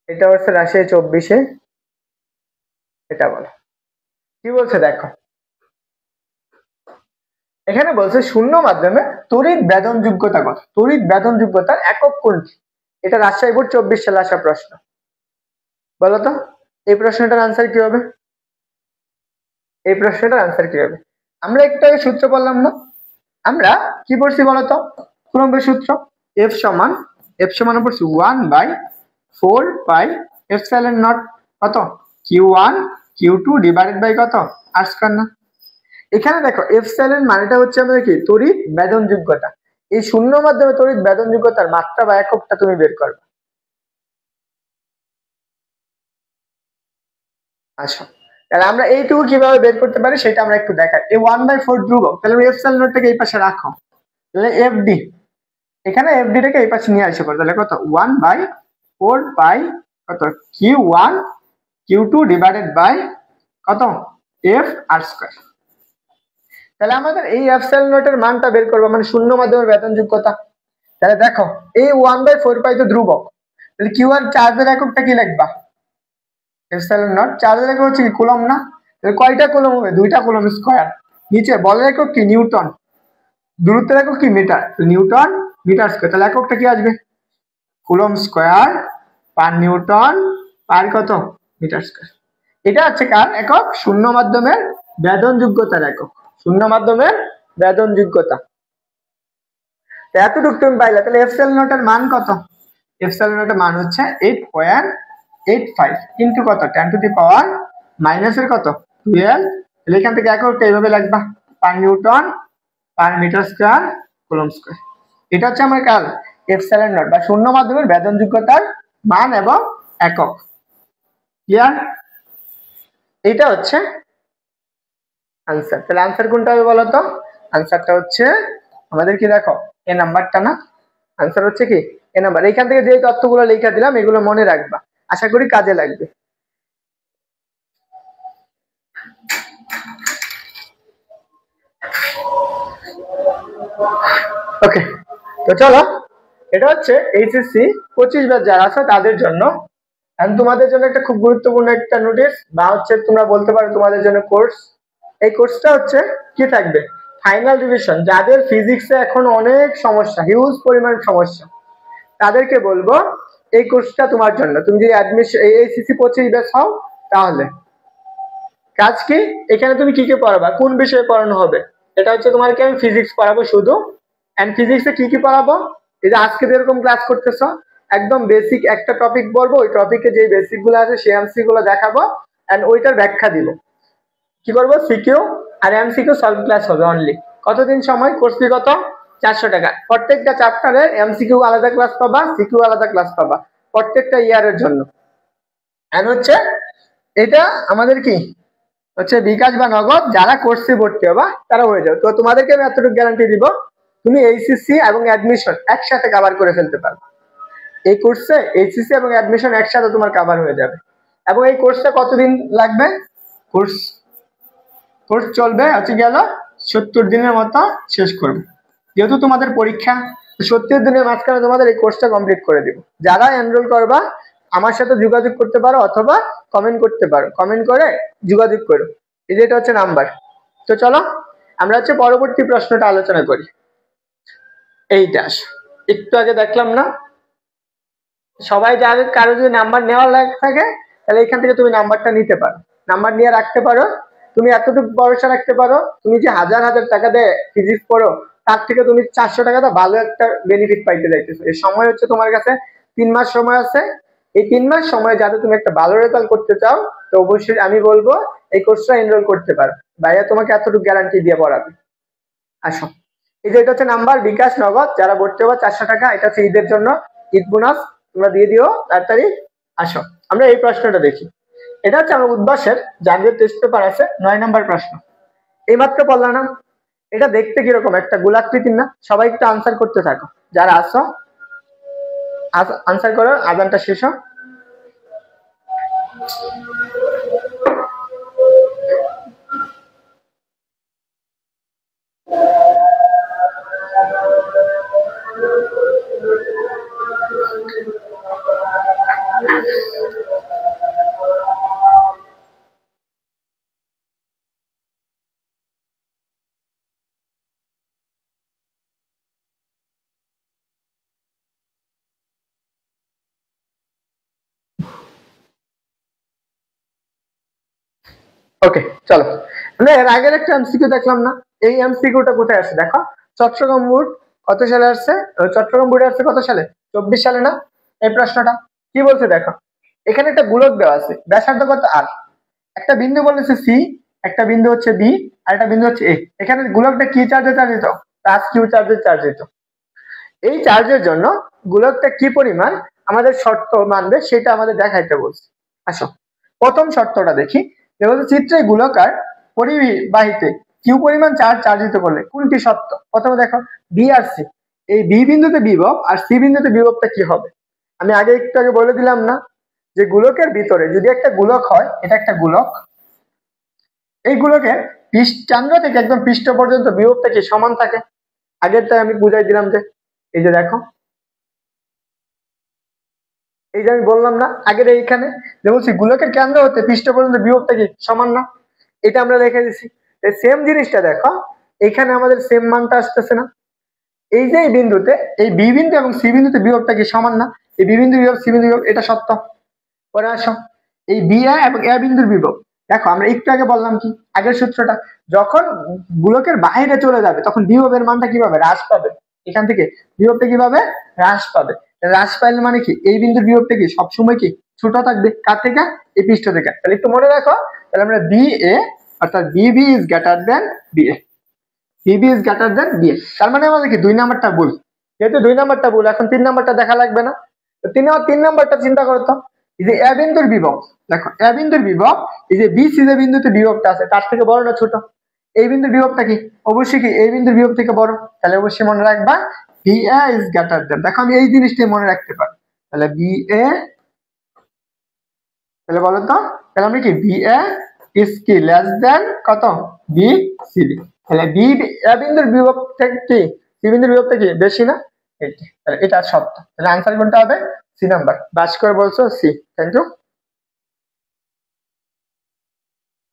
এটা হচ্ছে রাজশাহী 24-এ। এটা বলো কি বলছে, দেখো এখানে বলছে শূন্য মাধ্যমে তড়িৎ বেদন যোগ্যতা কত, তড়িৎ বেদন যোগ্যতার একক কোনটি। এটা রাজশাহী বোর্ড 24 সালে আসা প্রশ্ন। বলতো এই প্রশ্নটার আনসার কি হবে, এই প্রশ্নটার আনসার কি হবে? আমরা একটু আগে সূত্র বললাম না, আমরা কি পড়ছি বলতো, কুলম্বের সূত্র। এফ সমান পড়ছি 1/4 পাই এপসাইলন নট কত, Q1 Q2 ডিভাইডেড বাই কত, আর স্কয়ার না। এখানে দেখো এপসাইলন মানেটা হচ্ছে আমাদের কি, তড়িৎ বেদন যোগ্যতা। এই শূন্য মাধ্যমে তড়িৎ বেদন যোগ্যতার মাত্রা বা এককটা তুমি বের করবে। আচ্ছা, তাহলে আমরা এইটুকু কিভাবে বের করতে পারি সেটা আমরা একটু দেখাই। এই 1/4 ধ্রুবক, তাহলে এপসাইলন নটটাকে এই পাশে রাখো, তাহলে এফডি, এখানে এফডি টাকে এই পাশে নিয়ে আসে পড়ে, তাহলে কত 1/4 পাই কত Q1 Q2 ডিভাইডেড বাই কত এফ আর স্কয়ার। তাহলে আমাদের এই এপসাইলন নটের মানটা বের করবো, মানে শূন্য মাধ্যমের বেদন যোগ্যতা। তাহলে দেখো এই 1/4 পাই তো ধ্রুবক, তাহলে Q1 চার্জের এককটা কি লিখবা, এপসাইলন নট। চার্জের একক হচ্ছে কি কুলম্ব না, তাহলে কয়টা কুলম্ব হবে, 2টা কুলম্ব স্কয়ার। নিচে বলের একক কি নিউটন, দূরত্বের একক কি মিটার, নিউটন মিটার স্কয়ার। তাহলে এককটা কি আসবে, কুলম্ব স্কয়ার পার নিউটন পার কত মিটার স্কয়ার। এটা হচ্ছে কার একক, শূন্য মাধ্যমের বেদন যোগ্যতার একক, শূন্য মাধ্যমের বেদন যোগ্যতা। এতটুকু তুমি পাইলা। তাহলে এপসাইলন নটের মান কত, এপসাইলন নটের মান হচ্ছে 8.85 ইনটু কত 10 টু দি পাওয়ার মাইনাসের কত 12। তাহলে এখান থেকে এককটা এইভাবে লিখবা, per newton per metre square coulomb square. এটা হচ্ছে আমার কার এপসাইলন নট বা শূন্য মাধ্যমের বেদন যোগ্যতার মান এবং একক। ক্লিয়ার? এটা হচ্ছে আনসার। তাহলে আনসার কোনটা হবে বলো তো, আনসারটা হচ্ছে আমাদের কি, দেখো এ নাম্বারটা না, আনসার হচ্ছে কি এ নাম্বার। এইখান থেকে যে তথ্যগুলো লেখা দিলাম এগুলো মনে রাখবা, আশা করি কাজে লাগবে। ওকে, তো চলো, এটা হচ্ছে এইচএসসি 25 ব্যাচ যারা আছে তাদের জন্য, তোমাদের জন্য একটা খুব গুরুত্বপূর্ণ একটা নোটিশ, বা হচ্ছে তোমরা বলতে পারো তোমাদের জন্য কোর্স। এই কোর্সটা হচ্ছে কি থাকবে, ফাইনাল রিভিশন, যাদের ফিজিক্সে এখন অনেক সমস্যা, হিউজ পরিমাণ সমস্যা, তাদেরকে বলবো এই কোর্সটা তোমার জন্য। তুমি যদি অ্যাডমিশন এইচএসসি 25 ব্যাচ হও, তাহলে কাজ কি, এখানে তুমি কি কি পড়াবা, কোন বিষয়ে পড়ানো হবে, এটা হচ্ছে তোমাকে আমি ফিজিক্স পড়াবো শুধু। এন্ড ফিজিক্সে কি কি পড়াবো, এই যে আজকে যেরকম ক্লাস করতেছো, একদম বেসিক একটা টপিক বলবো, ওই টপিকে যে বেসিক গুলো আছে সেই এমসি গুলো দেখাবো, এন্ড ওইটার ব্যাখ্যা দিব। কি করবো, সিকিউ আর এমসিকিউ সলভ ক্লাস হবে অনলি। কতদিন সময়, কোর্স ফি কত, 400 টাকা। প্রত্যেকটা চ্যাপ্টারের এমসিকিউ আলাদা ক্লাস পাবা, সিকিউ আলাদা ক্লাস পাবা, প্রত্যেকটা ইয়ারের জন্য। এন্ড হচ্ছে এটা আমাদের কি হচ্ছে বিকাশ বা নগদ, যারা কোর্সে ভর্তি হবা তারা হয়ে যাবে। তো তোমাদেরকে আমি এতটুকু গ্যারান্টি দিব, তুমি এইচএসসি এবং অ্যাডমিশন একসাথে কভার করে ফেলতে পারবে। এই কোর্সে এইচএসসি এবং অ্যাডমিশন একসাথে তোমার কভার হয়ে যাবে। এবং এই কোর্সটা কতদিন লাগবে, কোর্স চলবে হচ্ছে গেল 70 দিনের মতো শেষ করবে। যেহেতু তোমাদের পরীক্ষা, 70 দিনের মাঝখানে তোমাদের এই কোর্সটা কমপ্লিট করে দিব। যারা এনরোল করবা আমার সাথে যোগাযোগ করতে পারো, অথবা কমেন্ট করতে পারো, কমেন্ট করে যোগাযোগ করো। এই যেটা হচ্ছে নাম্বার। তো চলো আমরা হচ্ছে পরবর্তী প্রশ্নটা আলোচনা করি। এইটা একটু আগে দেখলাম না, সবাই যাবে, কারো যদি নাম্বার নেওয়ার থাকে তাহলে এখান থেকে তুমি নাম্বারটা নিতে পারো, নাম্বার নিয়ে রাখতে পারো। তুমি এতটুকু ভরসা রাখতে পারো, তুমি যে হাজার হাজার টাকা দিয়ে ফিজিক্স পড়ো, তার থেকে তুমি 400 টাকাটা ভালো একটা বেনিফিট পাইতে যাইতেছো। এই সময় হচ্ছে তোমার কাছে 3 মাস সময় আছে। এই 3 মাস সময় যাতে তুমি একটা ভালো রেজাল্ট করতে চাও, তো অবশ্যই আমি বলবো এই কোর্সটা এনরোল করতে পারো। ভাইয়া তোমাকে এতটুকু গ্যারান্টি দিয়ে পড়াবে। আসো, এই যে এটা হচ্ছে নাম্বার, বিকাশ নগদ, যারা ভর্তি হবা 400 টাকা, এটা হচ্ছে ঈদের জন্য, ঈদ বোনাস তোমরা দিয়ে দিও তাড়াতাড়ি। আসো আমরা এই প্রশ্নটা দেখি। এটা হচ্ছে আমার উদ্ভাসের জাতীয় টেস্ট পেপার আছে 9 নম্বর প্রশ্ন। এইমাত্র বললাম না, এটা দেখতে কিরকম, একটা গোলাকৃতির না? সবাই একটু আনসার করতে থাকো, যারা আসো আনসার করো, আজানটা শেষ হোক। ওকে চলো, আমরা এর আগের একটা এমসিকিউ দেখলাম না, এই এমসিকিউটা কোথায় আছে দেখো। চট্টগ্রাম বোর্ড কত সালে আসছে, চট্টগ্রাম বোর্ডে আসছে কত সালে, 24 সালে না? এই প্রশ্নটা কি বলছে দেখো, এখানে একটা গোলক দেওয়া আছে, ব্যাসার্ধ কত আর, একটা বিন্দু বলেছে সি, একটা বিন্দু হচ্ছে বি, আর একটা বিন্দু হচ্ছে এ। এখানে গোলকটা কি চার্জে চার্জিত, প্লাস কিউ চার্জে চার্জিত। এই চার্জের জন্য গোলকটা কি পরিমাণ আমাদের শর্ত মানবে সেটা আমাদের দেখাইতে বলছে। আসো প্রথম শর্তটা দেখি, চিত্রে গোলকার পরিবাহিতে কিউ পরিমাণ চার্জ চার্জিত করলে কোনটি সত্য। প্রথমে দেখো বি আর সি, এই বি বিন্দুতে বিভব আর সি বিন্দুতে বিভবটা কি হবে। আমি আগে একটু আগে বলে দিলাম না, যে গোলকের ভিতরে যদি একটা গোলক হয়, এটা একটা গোলক, এই গোলকের কেন্দ্র থেকে একদম পৃষ্ঠ পর্যন্ত বিভবটা কি সমান থাকে। আগেরটাই আমি বুঝাই দিলাম, যে এই যে দেখো, এই যে আমি বললাম না আগের এইখানে যে বলছি গোলকের কেন্দ্র হতে পৃষ্ঠ পর্যন্ত বিভবটা কি সমান না, এটা আমরা লিখে দিচ্ছি। সেম জিনিসটা দেখো এখানে আমাদের সেম মানটা আসতেছে না। এই যে এই বিন্দুতে, এই বি বিন্দু এবং সি বিন্দুতে বিভবটা কি সমান না, এই বি বিন্দু বিভব সি বিন্দু বিভব, এটা সত্য। পরে আসো এই বি এ এবং এ বিন্দুর বিভব, দেখো আমরা একটু আগে বললাম কি আগের সূত্রটা, যখন গোলকের বাইরে চলে যাবে তখন বিভবের মানটা কিভাবে হ্রাস পাবে, এখান থেকে বিভবটা কিভাবে হ্রাস পাবে। হ্রাস পাইলে মানে কি এই বিন্দুর বিভবটা কি সবসময় কি ছোট থাকবে, কার থেকে, এই পৃষ্ঠ থেকে। তাহলে একটু মনে রাখো, তাহলে আমরা বি এ অর্থাৎ বিবি is greater then BA, Bibi is greater then BA. তার মানে আমাদের কি 2 নাম্বারটা ভুল, যেহেতু 2 নাম্বারটা ভুল, এখন 3 নাম্বারটা দেখা লাগবে না। তো 3 নাম্বারটা চিন্তা করতো, এই যে এ বিন্দুর বিভব, দেখো এ বিন্দুর বিভব, এই যে বি সি যে বিন্দুতে বিভবটা আছে তার থেকে বড় না ছোট, এই বিন্দুর বিভবটা কি অবশ্যই কি এই বিন্দুর বিভব থেকে বড়। তাহলে অবশ্যই মনে রাখবা B A is greater than, দেখো আমি এই জিনিসটাই মনে রাখতে পারি। তাহলে বি এ, তাহলে বলো তো, তাহলে আমরা কি বি এ ইজ কি লেস দেন কত, বি সি বি। তাহলে বি এ বিন্দুর বিভব থেকে কি সি বিন্দুর বিভবটা কি বেশি না, তাহলে এটা সত্য। তাহলে আনসার কোনটা হবে, সি নাম্বার। বাস করে বলছো সি, থ্যাংক ইউ।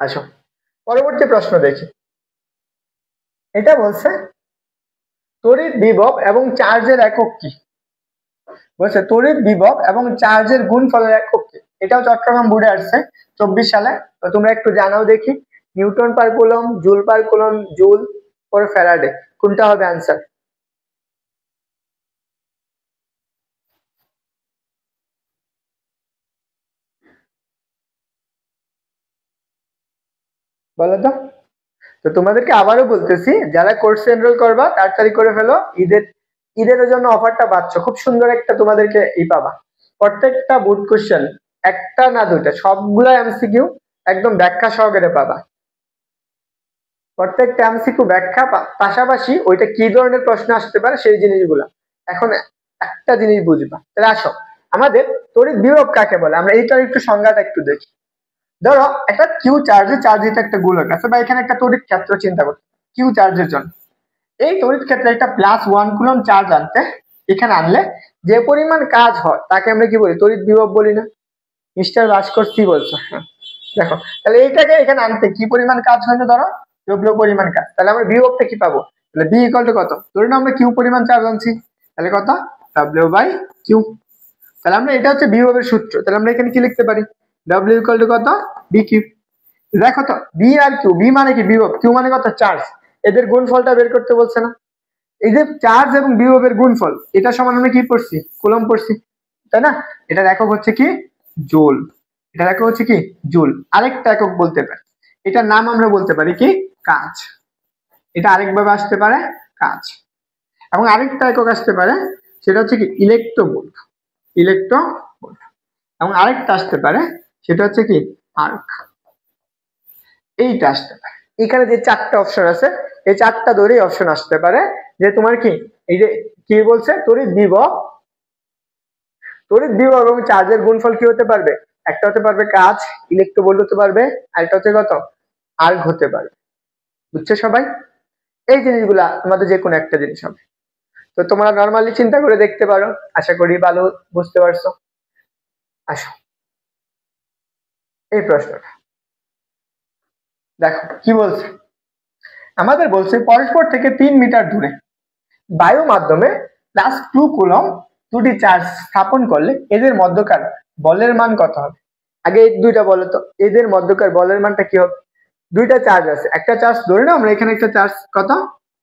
আসো পরবর্তী প্রশ্ন দেখি। এটা বলছে তড়িৎ বিভব এবং চার্জের একক কি, বলছে তড়িৎ বিভব এবং চার্জের গুণফলের একক কি। এটাও চট্টগ্রাম বোর্ডে আসছে 24 সালে। তো তোমরা একটু জানাও দেখি, নিউটন পার coulomb, joule per coulomb, joule পর ফ্যারাডে, কোনটা হবে आंसर? বলো তো। তো তোমাদেরকে আবারও বলতেছি, যারা কোর্সে এনরোল করবা তাড়াতাড়ি করে ফেলো, ঈদের ঈদের জন্য অফারটা পাচ্ছ, খুব সুন্দর একটা তোমাদেরকে পাবা। প্রত্যেকটা বোর্ড কোশ্চেন, একটা না দুইটা, সবগুলা এমসিকিউ একদম ব্যাখ্যা সহকারে পাবা। প্রত্যেকটা এমসিকিউ ব্যাখ্যা পাশাপাশি ওইটা কি ধরনের প্রশ্ন আসতে পারে সেই জিনিসগুলা। এখন একটা জিনিস বুঝবা, তাহলে আসো আমাদের তড়িৎ বিভব কাকে বলে, আমরা এইটার একটু সংজ্ঞাটা একটু দেখি। ধরো একটা কিউ চার্জে চার্জিত একটা গোলক আছে, বা এখানে একটা তড়িৎ ক্ষেত্র চিন্তা করতে, কিউ চার্জের জন্য এই তড়িৎ ক্ষেত্রে একটা +1 কুলম চার্জ আনতে, এখানে আনলে যে পরিমাণ কাজ হয় তাকে আমরা কি বলি, তড়িৎ বিভব বলি না? মিস্টার ভাস্কর কি বলছো? হ্যাঁ, দেখো তাহলে এইটাকে এখানে আনতে কি পরিমাণ কাজ হলো, ধরো ডব্লিউ পরিমাণ কাজ, তাহলে আমরা বিভবটা কি পাবো, তাহলে বি ইকুয়াল টু কত, ধরে না আমরা কিউ পরিমাণ চার্জ আনছি, তাহলে কত, ডব্লিউ বাই কিউ। তাহলে আমরা এটা হচ্ছে বিভবের সূত্র, তাহলে আমরা এখানে কি লিখতে পারি, ডব্লিউ ইকুয়াল টু কত, বি কিউ। দেখো তো বি আর কিউ, বি মানে কি বিভব, কিউ মানে কত চার্জ, এদের গুণফলটা বের করতে বলছে না? এই যে চার্জ এবং বিভবের গুণফল, এটা সমান আমরা কি পড়ছি, কুলম্ব পড়ছি, তাই না? এটার একক হচ্ছে কি, জুল। এটার একক হচ্ছে কি, জুল। আরেকটা একক বলতে পারি, এটার নাম আমরা বলতে পারি কি, কাজ। এটা আরেকভাবে আসতে পারে, কাজ। এবং আরেকটা একক আসতে পারে, সেটা হচ্ছে কি, ইলেকট্রোভোল্ট। ইলেকট্রোভোল্ট। এবং আরেকটা আসতে পারে, সেটা হচ্ছে কি, আর্ক। এইটা আসতে পারে। এখানে যে চারটা অপশন আছে, এই চারটা ধরেই অপশন আসতে পারে যে তোমার কি, এই যে কি বলছে, তড়িৎ বিভব, তড়িৎ বিভব এবং চার্জের গুণফল কি হতে পারবে, একটা হতে পারবে কাজ, ইলেকট্রোভোল্ট হতে পারবে, আর একটা হচ্ছে কত, আর্ক হতে পারবে। বুঝছো সবাই? এই জিনিসগুলা তোমাদের যে কোনো একটা জিনিস হবে। তো তোমরা নরমালি চিন্তা করে দেখতে পারো, আশা করি ভালো বুঝতে পারছো। আসো এই প্রশ্নটা দেখো কি বলছে, আমাদের বলছে পরস্পর থেকে 3 মিটার দূরে বায়ু মাধ্যমে +2 কুলম দুটি চার্জ স্থাপন করলে এদের মধ্যকার বলের মান কত হবে? আগে এই দুইটা বলো তো, এদের মধ্যকার বলের মানটা কি হবে? দুইটা চার্জ আছে, একটা চার্জ ধরে নাও আমরা, এখানে একটা চার্জ কত,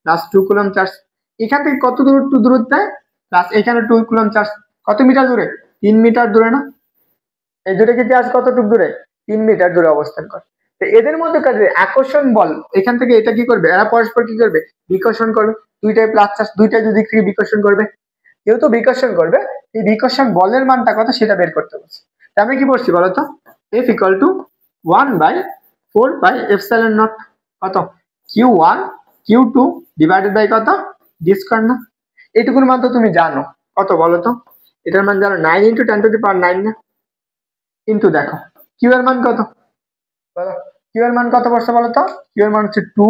+2 কুলম চার্জ, এখান থেকে কত দূরত্বে, প্লাস এখানে 2 কুলম চার্জ, কত মিটার দূরে, 3 মিটার দূরে না? এই দুটো কি চার্জ কতটুকু দূরে, 3 মিটার দূরে অবস্থান করে। তো এদের মধ্যে কাজে আকর্ষণ বল, এখান থেকে এটা কি করবে, এরা পরস্পর কি করবে, বিকর্ষণ করবে। দুইটাই প্লাস চার্জ, দুইটাই দিক থেকে বিকর্ষণ করবে, যেহেতু বিকর্ষণ করবে, এই বিকর্ষণ বলের মানটা কত সেটা বের করতে বলছে। তা আমি কি বলছি বলতো, F ইকুয়াল টু 1/4πε0 কত, Q1 Q2 ডিভাইডেড বাই কত, ডি স্কয়ার না? এইটুকুর মান তো তুমি জানো, কত বলতো, এটার মান জানো 9 × 10⁹ না? কিন্তু দেখো কিউ এর মান কত, বলো কিউ এর মান কত বলছো বলতো, কিউ এর মান হচ্ছে 2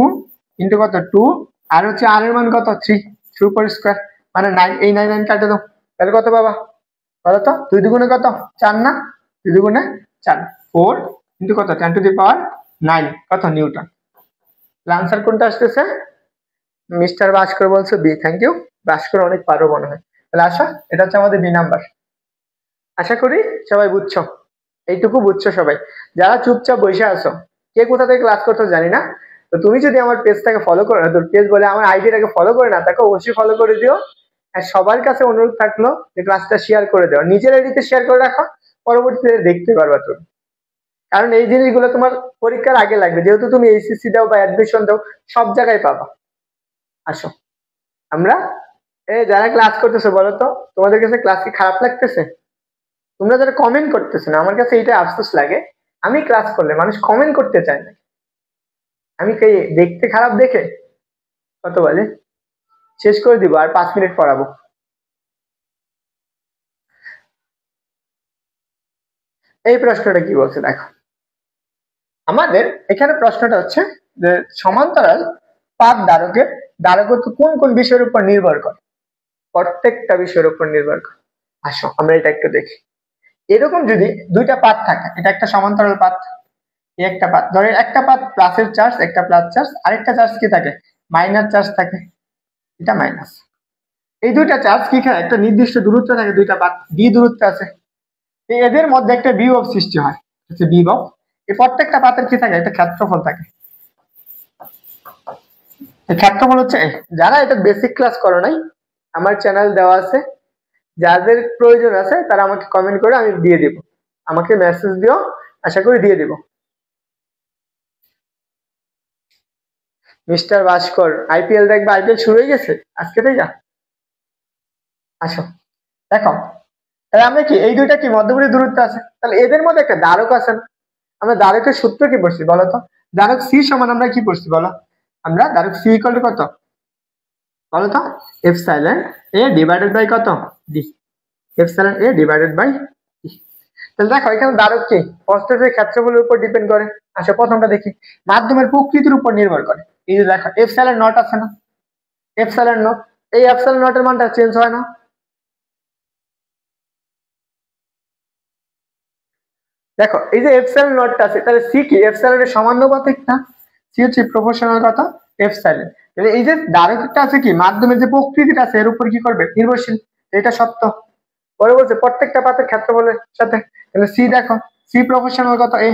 ইনটু কত, 2, আর হচ্ছে আর এর মান কত, 3, 3/2 মানে 9, এই 9 9 কাটে দাও, তাহলে কত বাবা বলো তো, 2 দুগুণে কত, 4 না? 2 দুগুণে 4, 4 ইনটু কত, 10⁹9 কত নিউটন। আনসার কোনটা আসতেছে, মিস্টার ভাস্কর বলছো বি, থ্যাংক ইউ ভাস্কর, অনেক পারো মনে হয়। তাহলে আসো, এটা হচ্ছে আমাদের বি নাম্বার। আশা করি সবাই বুঝছো, এইটুকু বুঝছো সবাই। যারা চুপচাপ বসে আছো, কে কোথা থেকে ক্লাস করছো জানি না, তো তুমি যদি আমার পেজটাকে ফলো করে, তোর পেজ বলে আমার আইডিটাকে ফলো করে না তাকে অবশ্যই ফলো করে দিও। আর সবার কাছে অনুরোধ থাকলো যে ক্লাসটা শেয়ার করে দেওয়া, নিজের আইডিতে শেয়ার করে রাখো, পরবর্তীতে দেখতে পারবা তুমি। কারণ এই জিনিসগুলো তোমার পরীক্ষার আগে লাগবে, যেহেতু তুমি এইচএসসি দাও বা অ্যাডমিশন দাও, সব জায়গায় পাবা। আসো আমরা, যারা ক্লাস করতেছো বলো তো, তোমাদের কাছে ক্লাস কি খারাপ লাগতেছে? তোমরা যারা কমেন্ট করতেছো না, আমার কাছে এটা আফসোস লাগে, আমি ক্লাস করলে মানুষ কমেন্ট করতে চায় না। আমি দেখতে খারাপ দেখে কত বলে শেষ করে দিব, আর 5 মিনিট পড়াবো। এই প্রশ্নটা কি বলছে দেখো, আমাদের এখানে প্রশ্নটা হচ্ছে যে সমান্তরাল পাত ধারকের ধারকত্ব কোন কোন বিষয়ের উপর নির্ভর করে? প্রত্যেকটা বিষয়ের উপর নির্ভর করে। আসো আমরা এটা একটু দেখি। এরকম যদি দুইটা পাত থাকে, এটা একটা সমান্তরাল পাত, একটা পাত ধরে, একটা পাত প্লাসের চার্জ, একটা প্লাস চার্জ, আরেকটা চার্জ কি থাকে, মাইনাস চার্জ থাকে, এটা মাইনাস। এই দুইটা চার্জ কি খায়, একটা নির্দিষ্ট দূরত্ব থাকে, দুইটা পাত ডি দূরত্ব আছে, এদের মধ্যে একটা বিভব সৃষ্টি হয়, হচ্ছে বিভব। এই প্রত্যেকটা পাতের কি থাকে, একটা ক্ষেত্রফল থাকে। এই ক্ষেত্রফল হচ্ছে, যারা এটা বেসিক ক্লাস করো নাই, আমার চ্যানেল দেওয়া আছে, যাদের প্রয়োজন আছে তারা আমাকে কমেন্ট করে আমি দিয়ে দেব, আমাকে মেসেজ দিও, আশা করি দিয়ে দেব। মিস্টার ভাস্কর, আইপিএল দেখবে, আইপিএল শুরু হয়ে গেছে আজকে থেকে, আসো দেখো। তাহলে আমরা কি এই দুইটা কি মধ্যবর্তী দূরত্ব আছে, তাহলে এদের মধ্যে একটা দ্বারক আছে না? আমরা দ্বারকের সূত্র কি পড়ছি বলো তো? দ্বারক সি সমান আমরা কি পড়ছি বলো? আমরা দ্বারক সি ইকুয়াল টু কত বলো তো? এপসাইলন এ ডিভাইডেড বাই কত, D. Epsilon A divided by D. তাহলে দেখো এখানে দ্বারক কি প্রস্থের ক্ষেত্রফলের উপর ডিপেন্ড করে। আচ্ছা প্রথমটা দেখি, মাধ্যমের প্রকৃতির উপর নির্ভর করে। এই যে দেখো এপসাইলন নট আছে না, এপসাইলন নট, এই এপসাইলন নটের মানটা চেঞ্জ হয় না। দেখো এই যে এপসাইলন নটটা আছে, তাহলে সি কি এপসাইলনের সমানুপাতিক না? সি হচ্ছে প্রপোর্শনাল কত, এপসাইলন। তাহলে এই যে দ্বারকটা আছে কি মাধ্যমের যে প্রকৃতিটা আছে এর উপর কি করবে, নির্ভরশীল, এটা সত্য। পরে বলছে প্রত্যেকটা পাতের ক্ষেত্রফলের সাথে, তাহলে সি দেখো, সি প্রপোর্শনাল কত এ।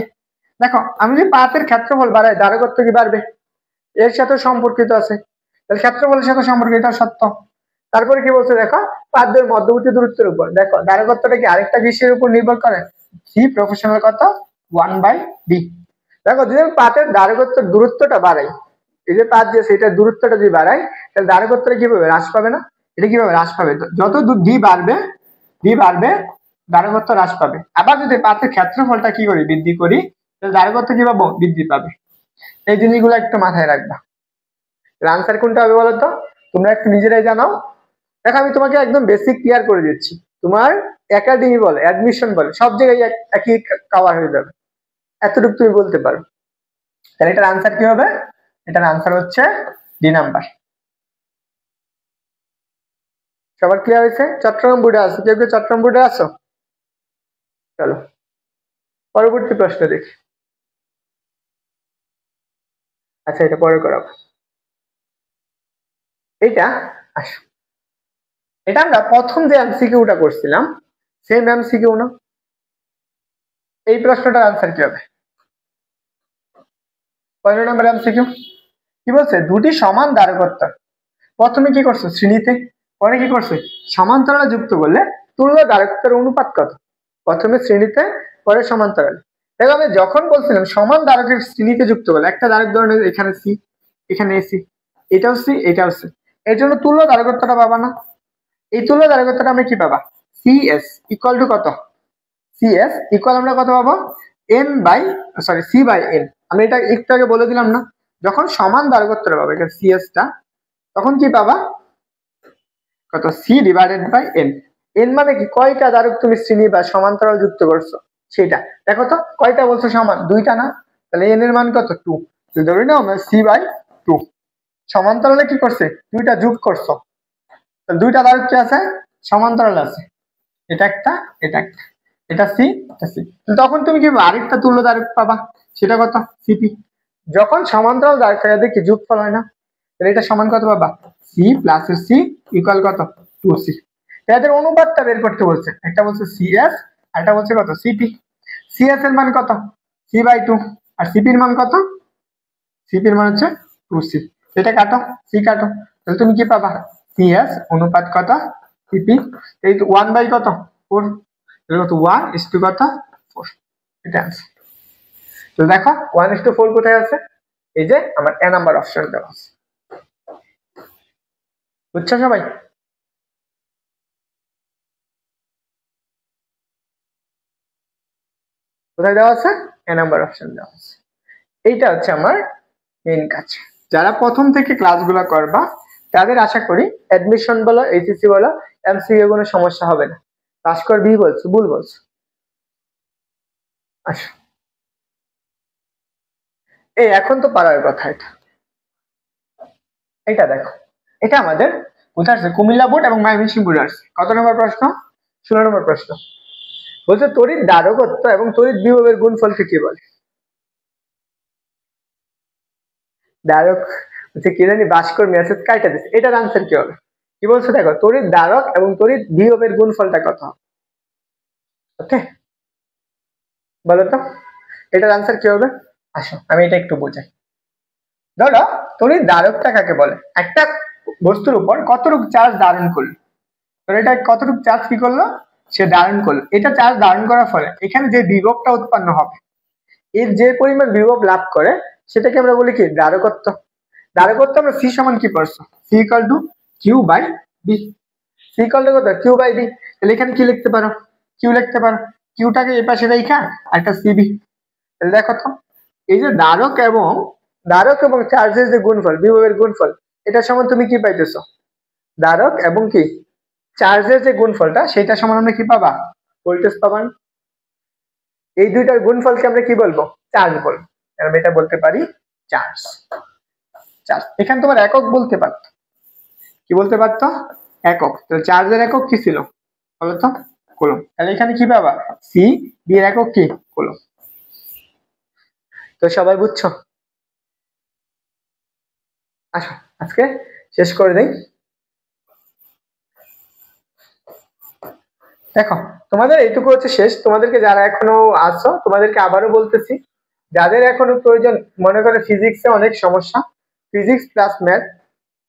দেখো আমি যদি পাতের ক্ষেত্রফল বাড়াই, দ্বারকত্ব কি বাড়বে, এর সাথে সম্পর্কিত আছে, তাহলে ক্ষেত্রফলের সাথে সম্পর্কিত, এটা সত্য। তারপরে কি বলছে দেখো, পাতদের মধ্যবর্তী দূরত্বের উপর, দেখো দ্বারকত্বটা কি আরেকটা বিষয়ের উপর নির্ভর করে, সি প্রপোর্শনাল কত 1/d। দেখো যদি পাতের দ্বারকত্বের দূরত্বটা বাড়াই, এই যে পাত যে সেটা দূরত্বটা যদি বাড়াই, তাহলে দ্বারকত্বটা কি পাবে, হ্রাস পাবে না? এটা কিভাবে হ্রাস পাবে, যত ডি বাড়বে, ডি বাড়বে দ্বারকত্ব হ্রাস পাবে। আবার যদি পাতের ক্ষেত্রফলটা কি করি, বৃদ্ধি করি, তাহলে দ্বারকত্ব কি পাবো, বৃদ্ধি পাবে। এই জিনিসগুলো একটু মাথায় রাখবা। আনসার কোনটা হবে বলো তো, তোমরা একটু নিজেরাই জানাও। দেখো আমি তোমাকে একদম বেসিক ক্লিয়ার করে দিচ্ছি, তোমার একাডেমি বলে, অ্যাডমিশন বলে, সব জায়গায় একই কভার হয়ে যাবে, এতটুকু তুমি বলতে পারো। তাহলে এটার আনসার কি হবে, এটার আনসার হচ্ছে ডি নাম্বার। সবার ক্লিয়ার হয়েছে? চট্টগ্রাম বোর্ডে আছো, কেউ কেউ চট্টগ্রাম বোর্ডে আছো? চলো পরবর্তী প্রশ্ন দেখি। আচ্ছা এটা পরে করাবো, এটা আসো, এটা আমরা প্রথম যে এমসিকিউটা করছিলাম সেম এমসিকিউ না? এই প্রশ্নটার আনসার কি হবে, 15 নম্বর এমসিকিউ। কি বলছে, দুটি সমান দ্বারকত্ব, প্রথমে কি করছো শ্রেণীতে, পরে কি করছে সমান্তরালে যুক্ত করলে তুল্য দ্বারকত্বের অনুপাত কত? প্রথমে শ্রেণীতে, পরে সমান্তরালে। দেখো আমি যখন বলছিলাম সমান দ্বারকের শ্রেণীতে যুক্ত করলে, একটা দ্বারক ধরনের এখানে সি, এখানে এসি, এটাও সি, এটাও সি, এর জন্য তুল্য দ্বারকত্বটা পাবা না? এই তুল্য দ্বারকত্বটা আমরা কি পাবা, সিএস ইকুয়াল টু কত, সিএস ইকুয়াল আমরা কত পাবো, N by sorry C by N. আমি এটা একটু আগে বলে দিলাম না, যখন সমান দ্বারকত্বটা পাবো এখানে সিএস টা, তখন কি পাবা, কত, C divided by N. N মানে কি, কয়টা দ্বারক তুমি শ্রেণী বা সমান্তরাল যুক্ত করছো সেটা। দেখো তো কয়টা বলছো সমান, দুইটা না, তাহলে এন এর মান কত 2, ধরে নাও আমরা সি বাই 2। সমান্তরালে কি করছে, দুইটা যোগ করছো, দুইটা দ্বারক কি আছে, সমান্তরাল আছে, এটা একটা, এটা একটা, এটা সি, এটা সি। তখন তুমি কি আরেকটা তুল্য দ্বারক পাবা, সেটা কত, সিপি। যখন সমান্তরাল দ্বারক দেখি যোগফল হয় না, তাহলে এটা সমান কত পাবা, সি প্লাস সি ইকুয়াল কত, 2c। এদের অনুপাতটা বের করতে বলছে, একটা বলছে সিএস আর একটা বলছে কত, সিপি। সিএস এর মান কত, সি বাই 2, আর সিপির মান কত, সিপির মান হচ্ছে 2c। এটা কাটো, সি কাটো, তাহলে তুমি কি পাবা, সিএস অনুপাত কত, সিপি, এই 1 বাই কত 4, তাহলে কত 1:, কত 4, এটা आंसर। তো দেখো 1:4 কোথায় আছে, এই যে আমার এ নাম্বার অপশন দেওয়া আছে, বুঝছো সবাই? কোথায় দেওয়া আছে, এ নাম্বার অপশন দেওয়া আছে। এইটা হচ্ছে আমার মেইন কাজ। যারা প্রথম থেকে ক্লাসগুলো করবা তাদের আশা করি অ্যাডমিশন বলো, এইচএসসি বলো, এমসিকিউ কোনো সমস্যা হবে না। ভাস্কর বি বলছো, ভুল বলছো। আসো এই এখন তো পারার কথা, এটা এটা দেখো, এটা আমাদের কোথায় আছে, কুমিল্লা বোর্ড এবং ময়মনসিংহ বোর্ড আছে। কত নম্বর প্রশ্ন, 16 নম্বর প্রশ্ন। বলছে তড়িৎ দ্বারকত্ব এবং তড়িৎ বিভবের গুণফলকে কি বলে? দ্বারক যে কি জানি ভাস্কর মেসেজ কাইটা দিচ্ছে, এটার আনসার কি হবে? কি বলছে দেখো, তড়িৎ ধারক এবং তড়িৎ বিভবের গুণফলটা কত? ওকে, বলো তো এটার আনসার কি হবে? আসো আমি এটা একটু বোঝাই। ধরো তড়িৎ ধারকটা কাকে বলে? একটা বস্তুর উপর কতটুকু চার্জ ধারণ করলো, ধরো এটা কতটুকু চার্জ কি করলো, সে ধারণ করলো, এটা চার্জ ধারণ করার ফলে এখানে যে বিভবটা উৎপন্ন হবে, এর যে পরিমাণ বিভব লাভ করে সেটাকে আমরা বলি কি? ধারকত্ব। ধারকত্ব আমরা সি সমান কি পড়ছো? C equal to Q by V. C equal to কত? Q by V. তাহলে এখানে কি লিখতে পারো? কিউ লিখতে পারো। কিউটাকে এই পাশে রেখা আর একটা সিবি। তাহলে দেখো তো, এই যে ধারক এবং চার্জের যে গুণফল, বিভবের গুণফল, এটা সমান তুমি কি পাইতেছো? ধারক এবং কি চার্জের যে গুণফলটা, সেটা সমান আমরা কি পাবা? ভোল্টেজ পাবা। এই দুইটার গুণফলকে আমরা কি বলবো? চার্জ বলবো। আমি এটা বলতে পারি চার্জ। চার্জ এখানে তোমার একক বলতে পারতো, কি বলতে পারতো? একক। তো চার্জের একক কি ছিল বলতো? কুলম্ব। তাহলে এখানে কি পাবা? সি, বি এর একক কি? কুলম্ব। তো সবাই বুঝছো? আসো আজকে শেষ করে দেই। দেখো তোমাদের এইটুকু হচ্ছে শেষ। তোমাদেরকে যারা এখনো আছো তোমাদেরকে আবারও বলতেছি, যাদের এখনো প্রয়োজন, মনে করে ফিজিক্সে অনেক সমস্যা, ফিজিক্স প্লাস ম্যাথ,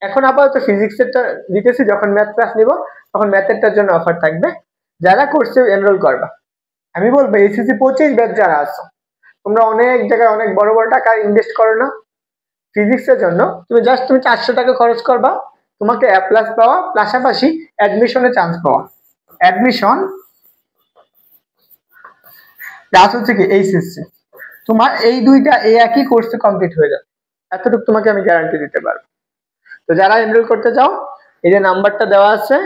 এখন আপাতত ফিজিক্সেরটা দিতেছি, যখন ম্যাথ ক্লাস নিব তখন ম্যাথেরটার জন্য অফার থাকবে। যারা কোর্সে এনরোল করবা, আমি বলবো এইচএসসি 25 ব্যাচ যারা আছো, তোমরা অনেক জায়গায় অনেক বড় বড় টাকা ইনভেস্ট করো না ফিজিক্সের জন্য, তুমি 400 টাকা খরচ করবা, তোমাকে এ প্লাস পাওয়া, পাশাপাশি অ্যাডমিশনে চান্স পাওয়া। অ্যাডমিশন প্লাস হচ্ছে কি এইচএসসি, তোমার এই দুইটা এই একই কোর্সে কমপ্লিট হয়ে যাবে, এতটুকু তোমাকে আমি গ্যারান্টি দিতে পারবো। তো যারা এনরোল করতে চাও, এই যে নাম্বারটা দেওয়া আছে,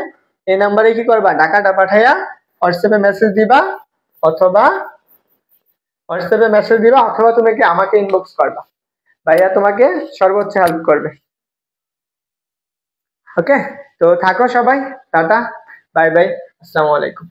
এই নাম্বারে কি করবা? টাকাটা পাঠাইয়া হোয়াটসঅ্যাপে মেসেজ দিবা, অথবা তুমি কি আমাকে ইনবক্স করবা, ভাইয়া তোমাকে সর্বোচ্চ হেল্প করবে। ওকে, তো থাকো সবাই, টাটা, বাই বাই, আসসালামু আলাইকুম।